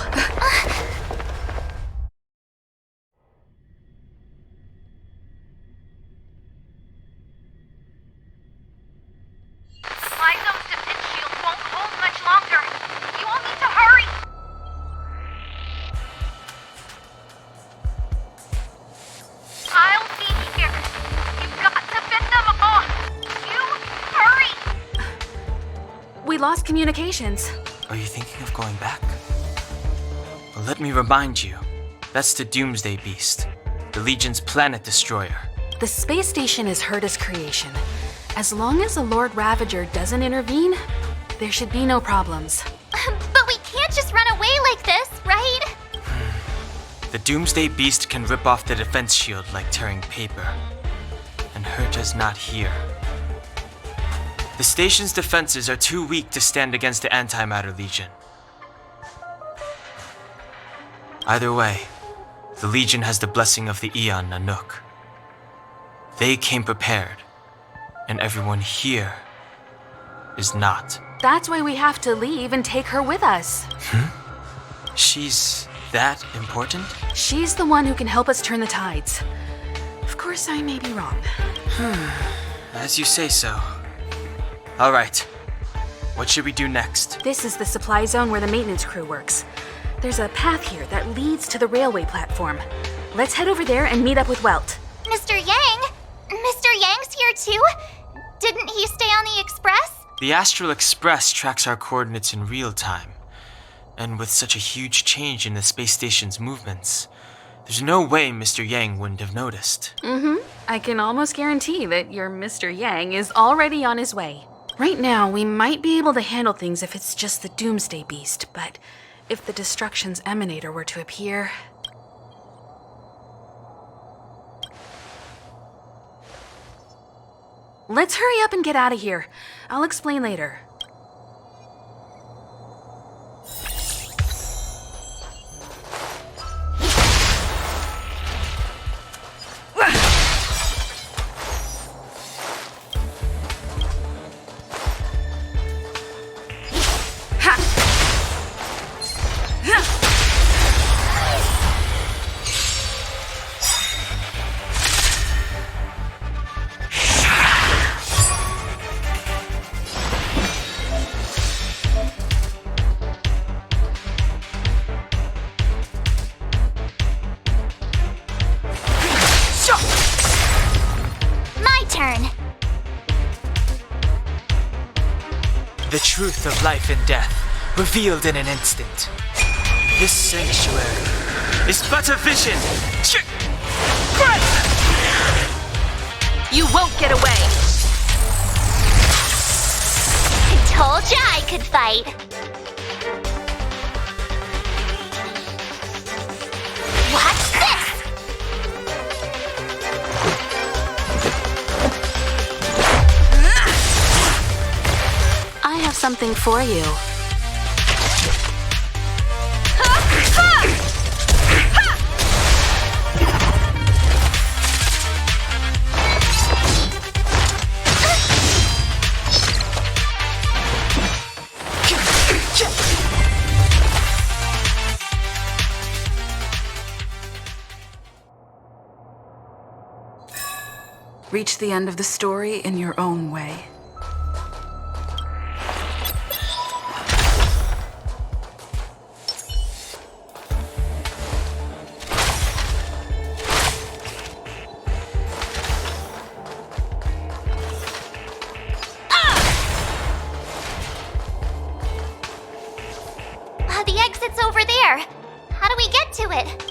My zone's defense shield won't hold much longer. You all need to hurry. I'll be here. communications. Are you thinking of going back? Well, let me remind you. That's the Doomsday Beast, the Legion's planet destroyer. The space station is Herda's creation. As long as the Lord Ravager doesn't intervene, there should be no problems. But we can't just run away like this, right? The Doomsday Beast can rip off the defense shield like tearing paper. And Herta's not here. The station's defenses are too weak to stand against the Antimatter Legion. Either way, the Legion has the blessing of the Aeon Nanook. They came prepared, and everyone here is not. That's why we have to leave and take her with us. She's that important? She's the one who can help us turn the tides. Of course, I may be wrong. As you say so. All right. What should we do next? This is the supply zone where the maintenance crew works. There's a path here that leads to the railway platform. Let's head over there and meet up with Welt. Mr. Yang? Mr. Yang's here too? Didn't he stay on the Express? The Astral Express tracks our coordinates in real time. And with such a huge change in the space station's movements, there's no way Mr. Yang wouldn't have noticed. I can almost guarantee that your Mr. Yang is already on his way. Right now, we might be able to handle things if it's just the Doomsday Beast, but if the Destruction's Emanator were to appear... Let's hurry up and get out of here. I'll explain later. The truth of life and death, revealed in an instant. This sanctuary is but a vision. You won't get away! I told ya I could fight. Watch this! I have something for you. Reach the end of the story in your own way. The exit's over there. How do we get to it?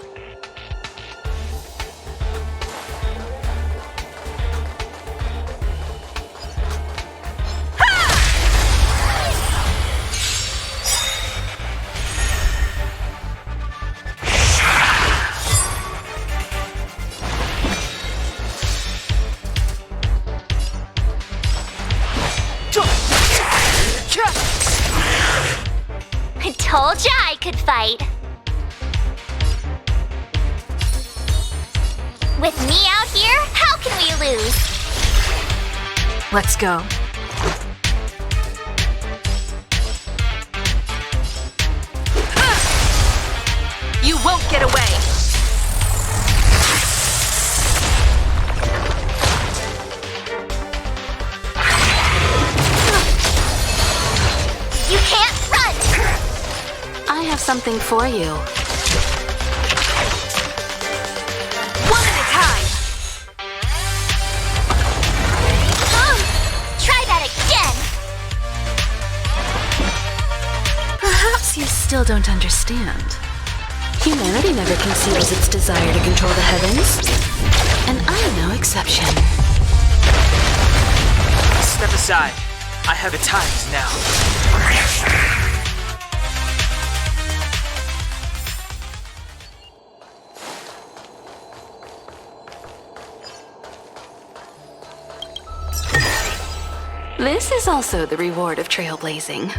I told ya I could fight. With me out here, how can we lose? Let's go. You won't get away! You can't run! I have something for you. One at a time! Try that again! still don't understand. Humanity never conceals its desire to control the heavens, and I am no exception. Step aside. I have the times now. This is also the reward of trailblazing.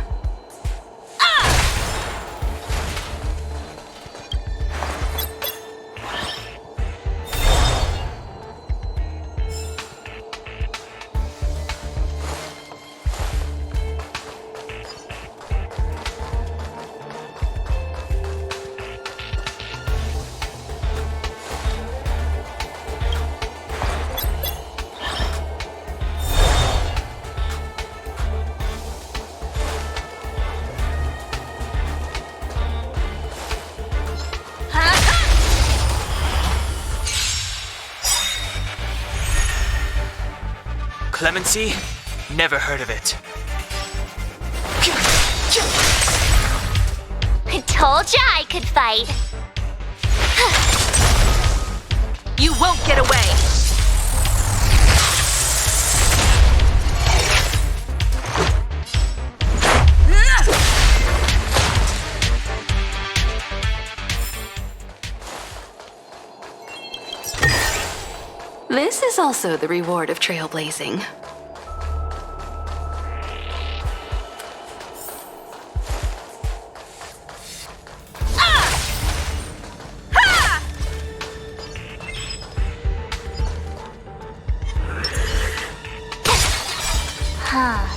Clemency? Never heard of it. I told ya I could fight. You won't get away! This is also the reward of trailblazing.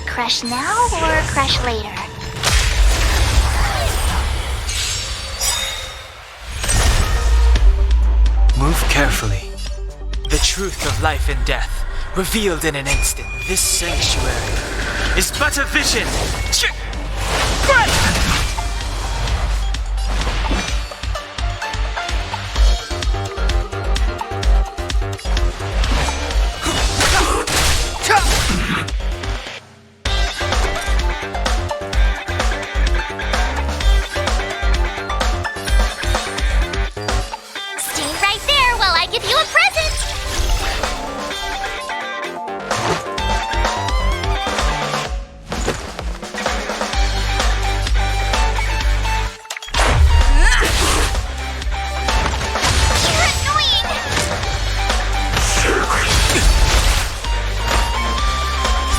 Crush now or crush later? Move carefully. The truth of life and death, revealed in an instant. This sanctuary is but a vision. Stay right there while I give you a present! You're annoying!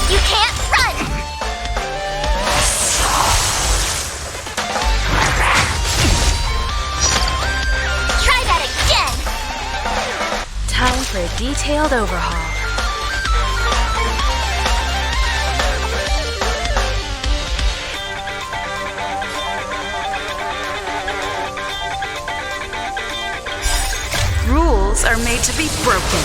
You can't run! Try that again! Time for a detailed overhaul. Rules are made to be broken.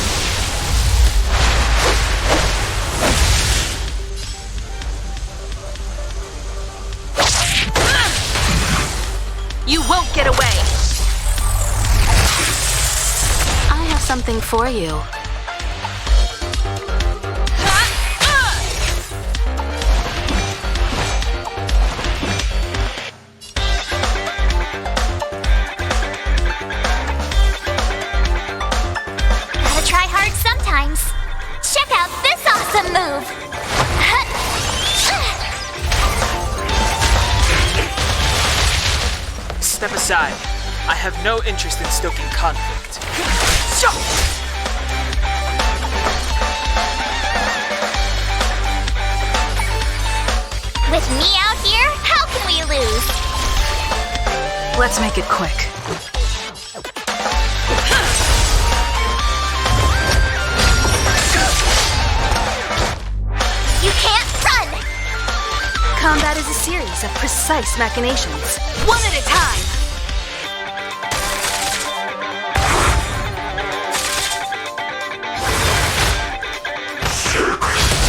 You won't get away! I have something for you. Gotta try hard sometimes. Check out this awesome move! Step aside. I have no interest in stoking conflict. With me out here, how can we lose? Let's make it quick. You can't run! Combat is a series of precise machinations, one at a time.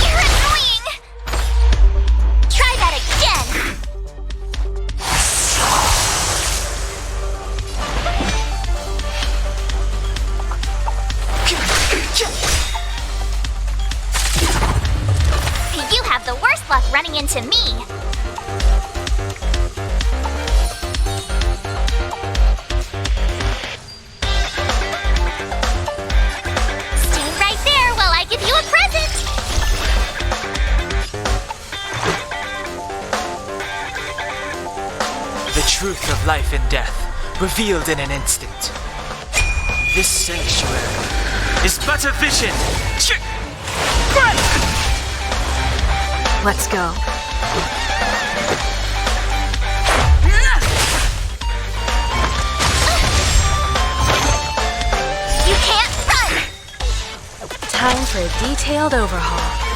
You're annoying! Try that again! You have the worst luck running into me. truth of life and death, revealed in an instant. This sanctuary is but a vision. Let's go. You can't run! Time for a detailed overhaul.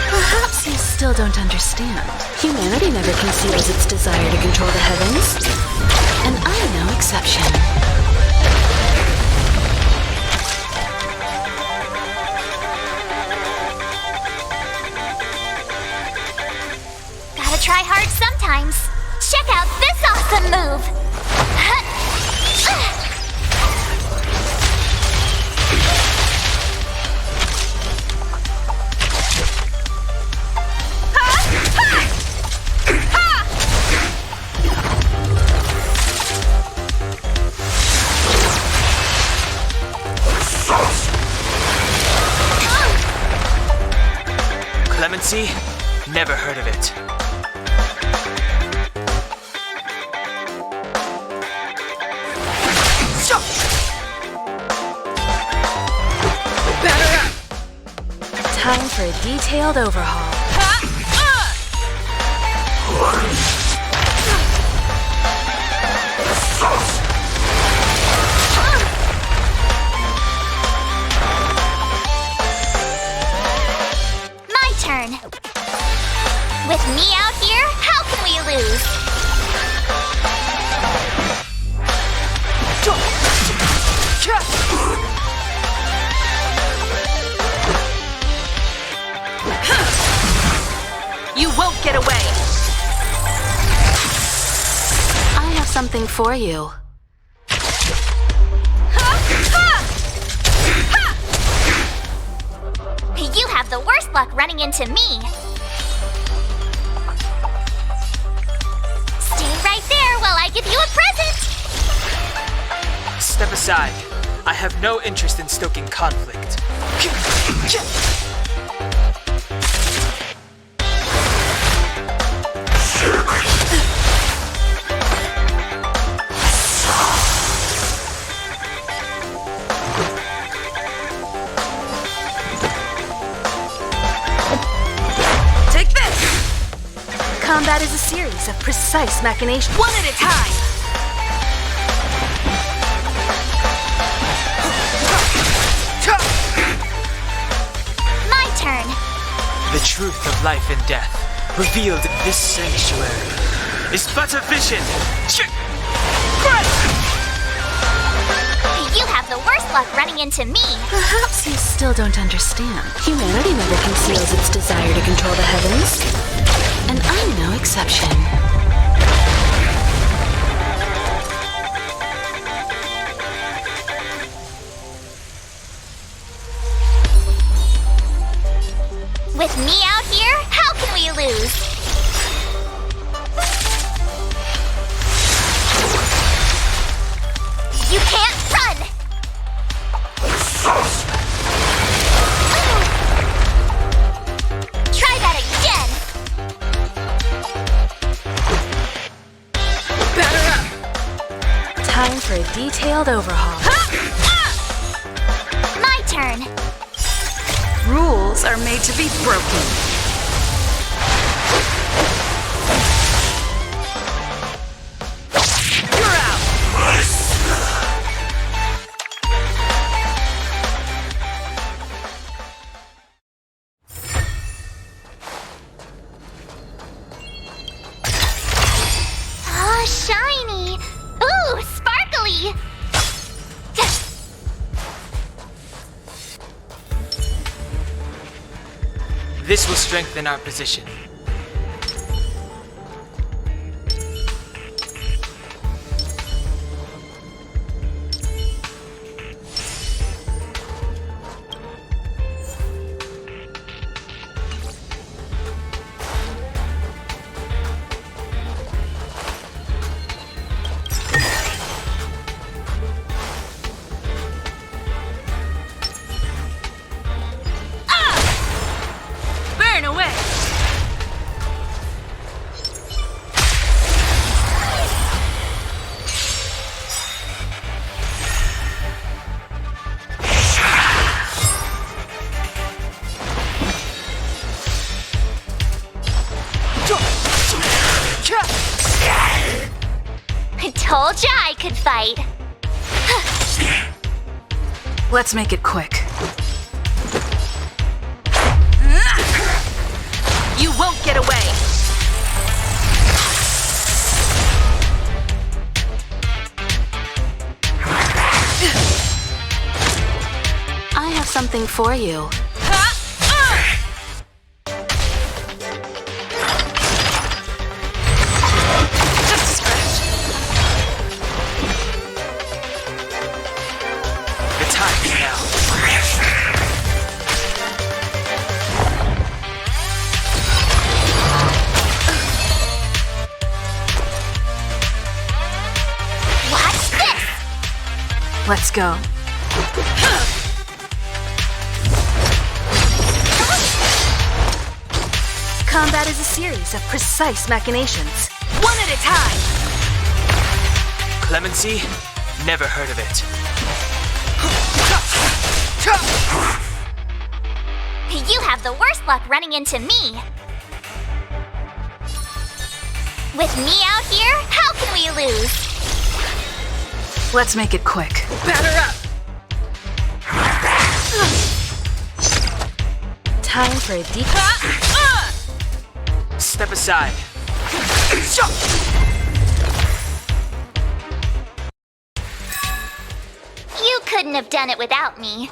Perhaps you still don't understand. Humanity never conceals its desire to control the heavens. And I'm no exception. Gotta try hard sometimes. Check out this awesome move! Clemency? Never heard of it. Time for a detailed overhaul. My turn. With me out here, how can we lose? You won't get away! I have something for you. You have the worst luck running into me. Stay right there while I give you a present. Step aside. I have no interest in stoking conflict. Take this! Combat is a series of precise machinations, one at a time! My turn. The truth of life and death, revealed in this sanctuary, is but a vision. You have the worst luck running into me. Perhaps you still don't understand. Humanity never conceals its desire to control the heavens. And I'm no exception. With me out here, how can we lose? You can't run! Try that again! Time for a detailed overhaul. My turn. Rules are made to be broken. You're out! Oh, shiny! Ooh, sparkly! This will strengthen our position. Burn away! fight. Let's make it quick. You won't get away! I have something for you. Just a scratch. The time is now. Watch this! Let's go. Combat is a series of precise machinations, one at a time. Clemency? Never heard of it. You have the worst luck running into me. With me out here, how can we lose? Let's make it quick. Batter up! Time for a deep... Step aside. You couldn't have done it without me.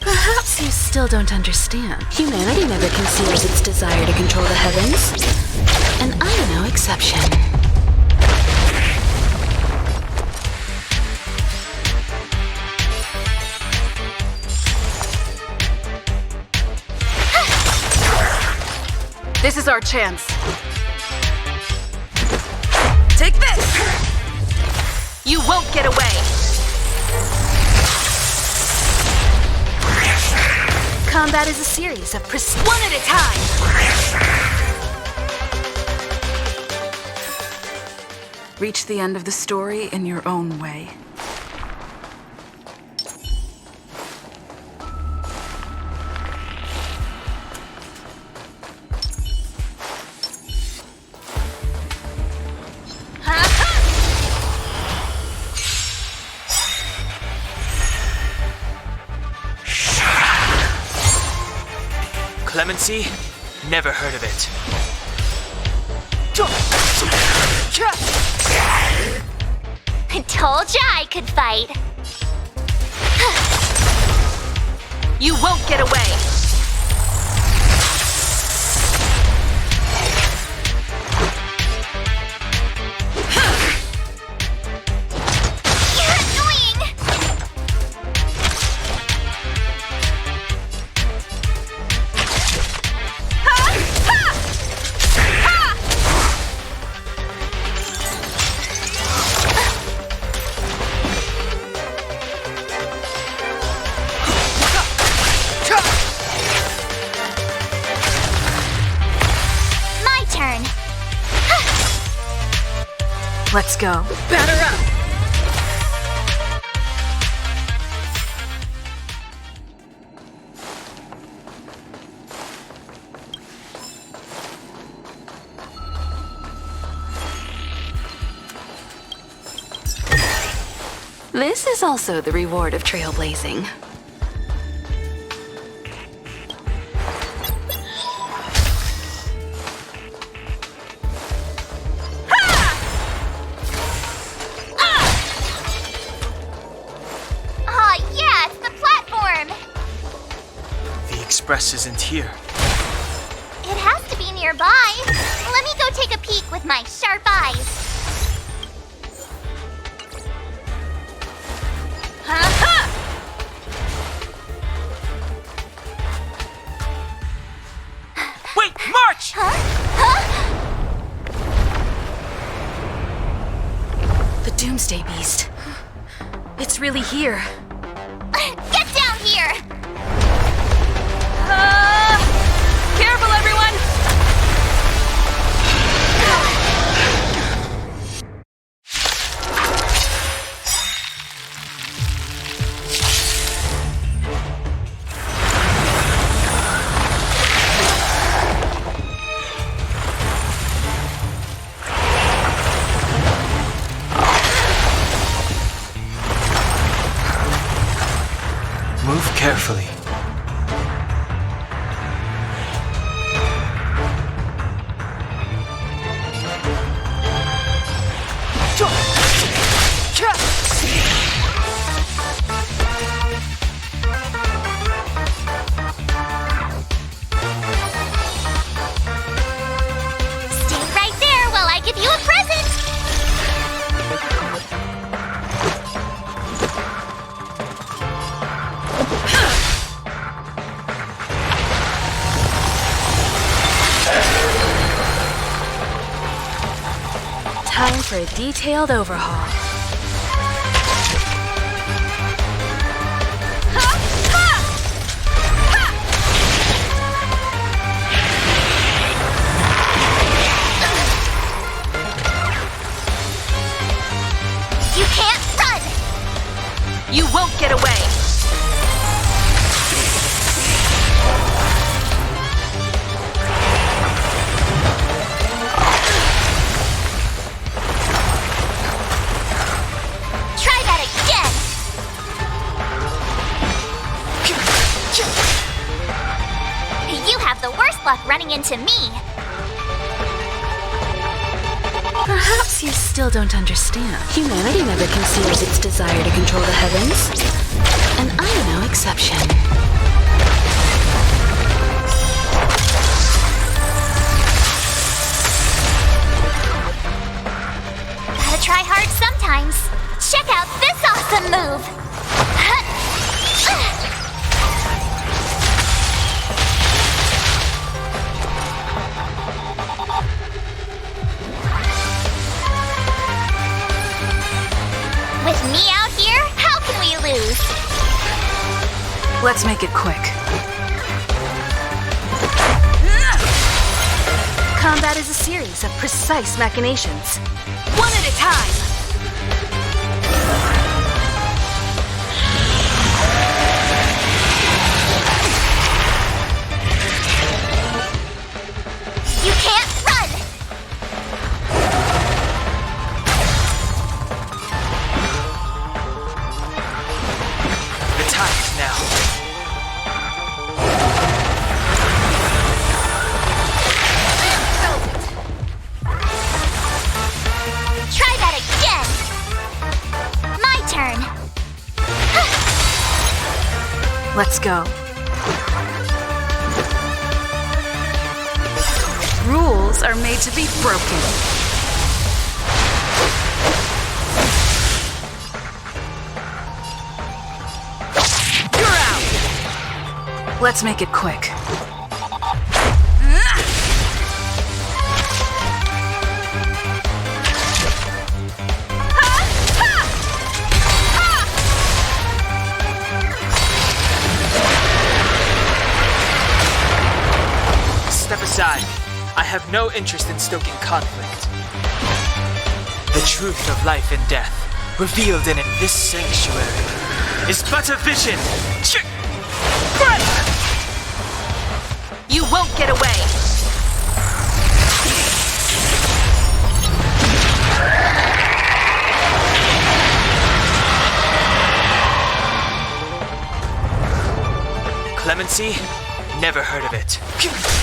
Perhaps you still don't understand. Humanity never concealed its desire to control the heavens. And I'm no exception. This is our chance. Take this! You won't get away! Combat is a series of one at a time! Reach the end of the story in your own way. Clemency? Never heard of it. I told ya I could fight. You won't get away! You're annoying! My turn. Let's go. Batter up! This is also the reward of trailblazing. Aw, yeah, it's the platform! The express isn't here. It has to be nearby. Let me go take a peek with my sharp eyes. The Doomsday Beast. It's really here. Get down here! Careful, everyone! Move carefully. Stay right there while I give you a present! Time for a detailed overhaul. You can't run! You won't get away! Try that again! You have the worst luck running into me. Perhaps you still don't understand. Humanity never conceals its desire to control the heavens. And I'm no exception. Gotta try hard sometimes. Check out this awesome move! With me out here, how can we lose? Let's make it quick. Combat is a series of precise machinations. One at a time! You can't run! The time is now. Try that again! My turn! Let's go. Rules are made to be broken. You're out! Let's make it quick. Step aside. I have no interest in stoking conflict. The truth of life and death, revealed in this sanctuary, is but a vision. You won't get away! Clemency? Never heard of it. Just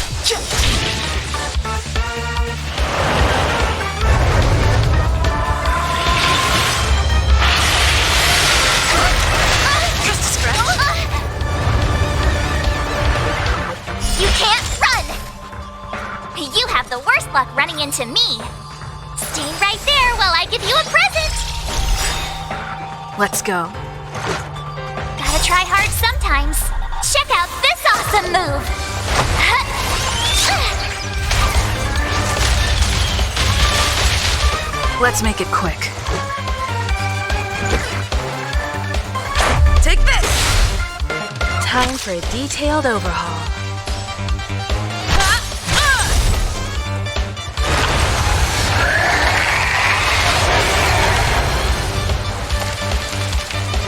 a scratch. You can't run! You have the worst luck running into me. Stay right there while I give you a present! Let's go. Gotta try hard sometimes. Check out this awesome move! Let's make it quick. Time for a detailed overhaul.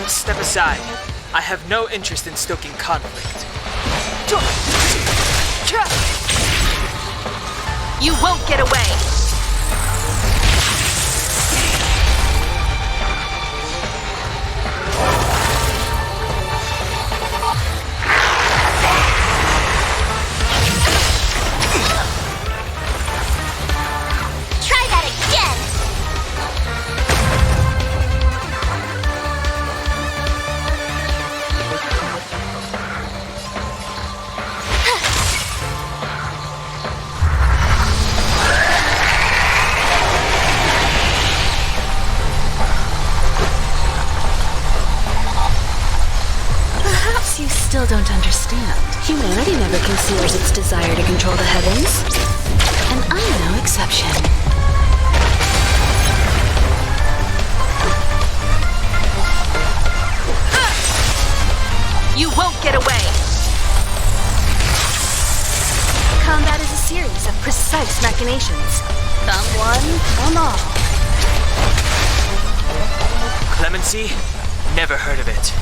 Step aside. I have no interest in stoking conflict. You won't get away! Try that again! Perhaps you still don't understand. Humanity never conceals its desire to control the heavens. And I'm no exception. You won't get away! Combat is a series of precise machinations. Come one, come all. Clemency? Never heard of it.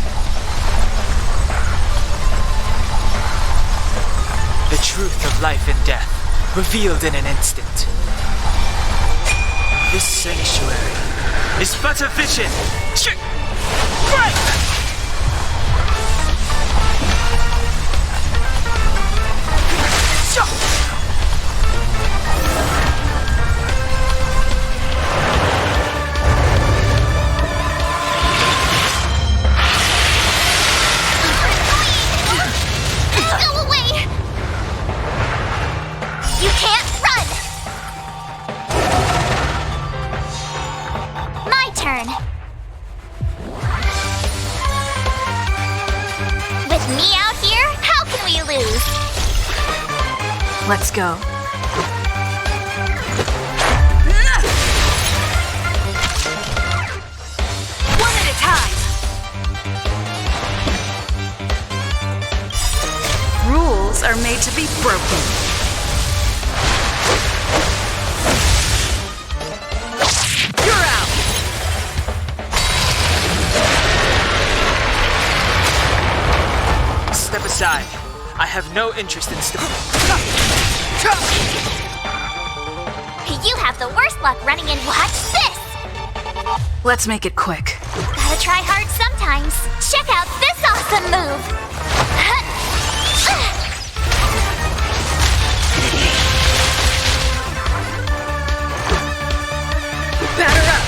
The truth of life and death, revealed in an instant. This sanctuary is but a vision. Break! Go away! You can't run! My turn. With me out here, how can we lose? Let's go. One at a time! Rules are made to be broken. You're out! Step aside. I have no interest in You have the worst luck running in. Watch this! Let's make it quick. Gotta try hard sometimes. Check out this awesome move! Batter up!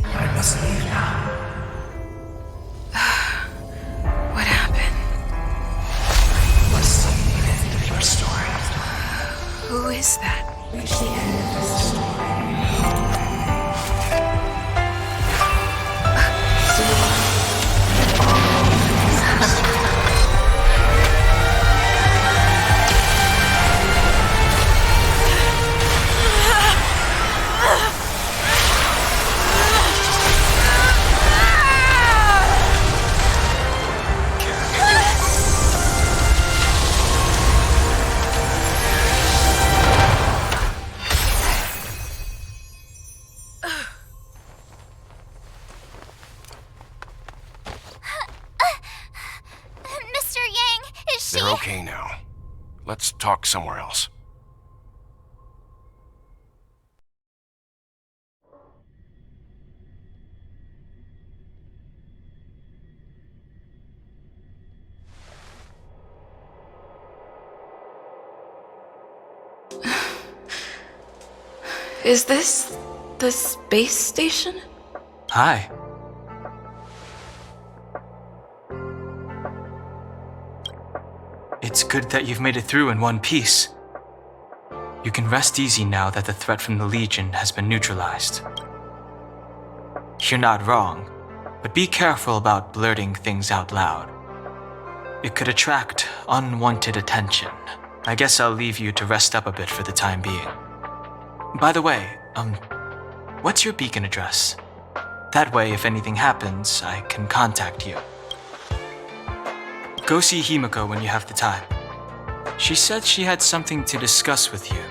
I must leave now. What happened? Must see the end of your story. Who is that? Reach the end of this story. Mr. Yang, is she... They're okay now. Let's talk somewhere else. Is this the space station? Hi. It's good that you've made it through in one piece. You can rest easy now that the threat from the Legion has been neutralized. You're not wrong, but be careful about blurting things out loud. It could attract unwanted attention. I guess I'll leave you to rest up a bit for the time being. By the way, what's your beacon address? That way, if anything happens, I can contact you. Go see Himiko when you have the time. She said she had something to discuss with you.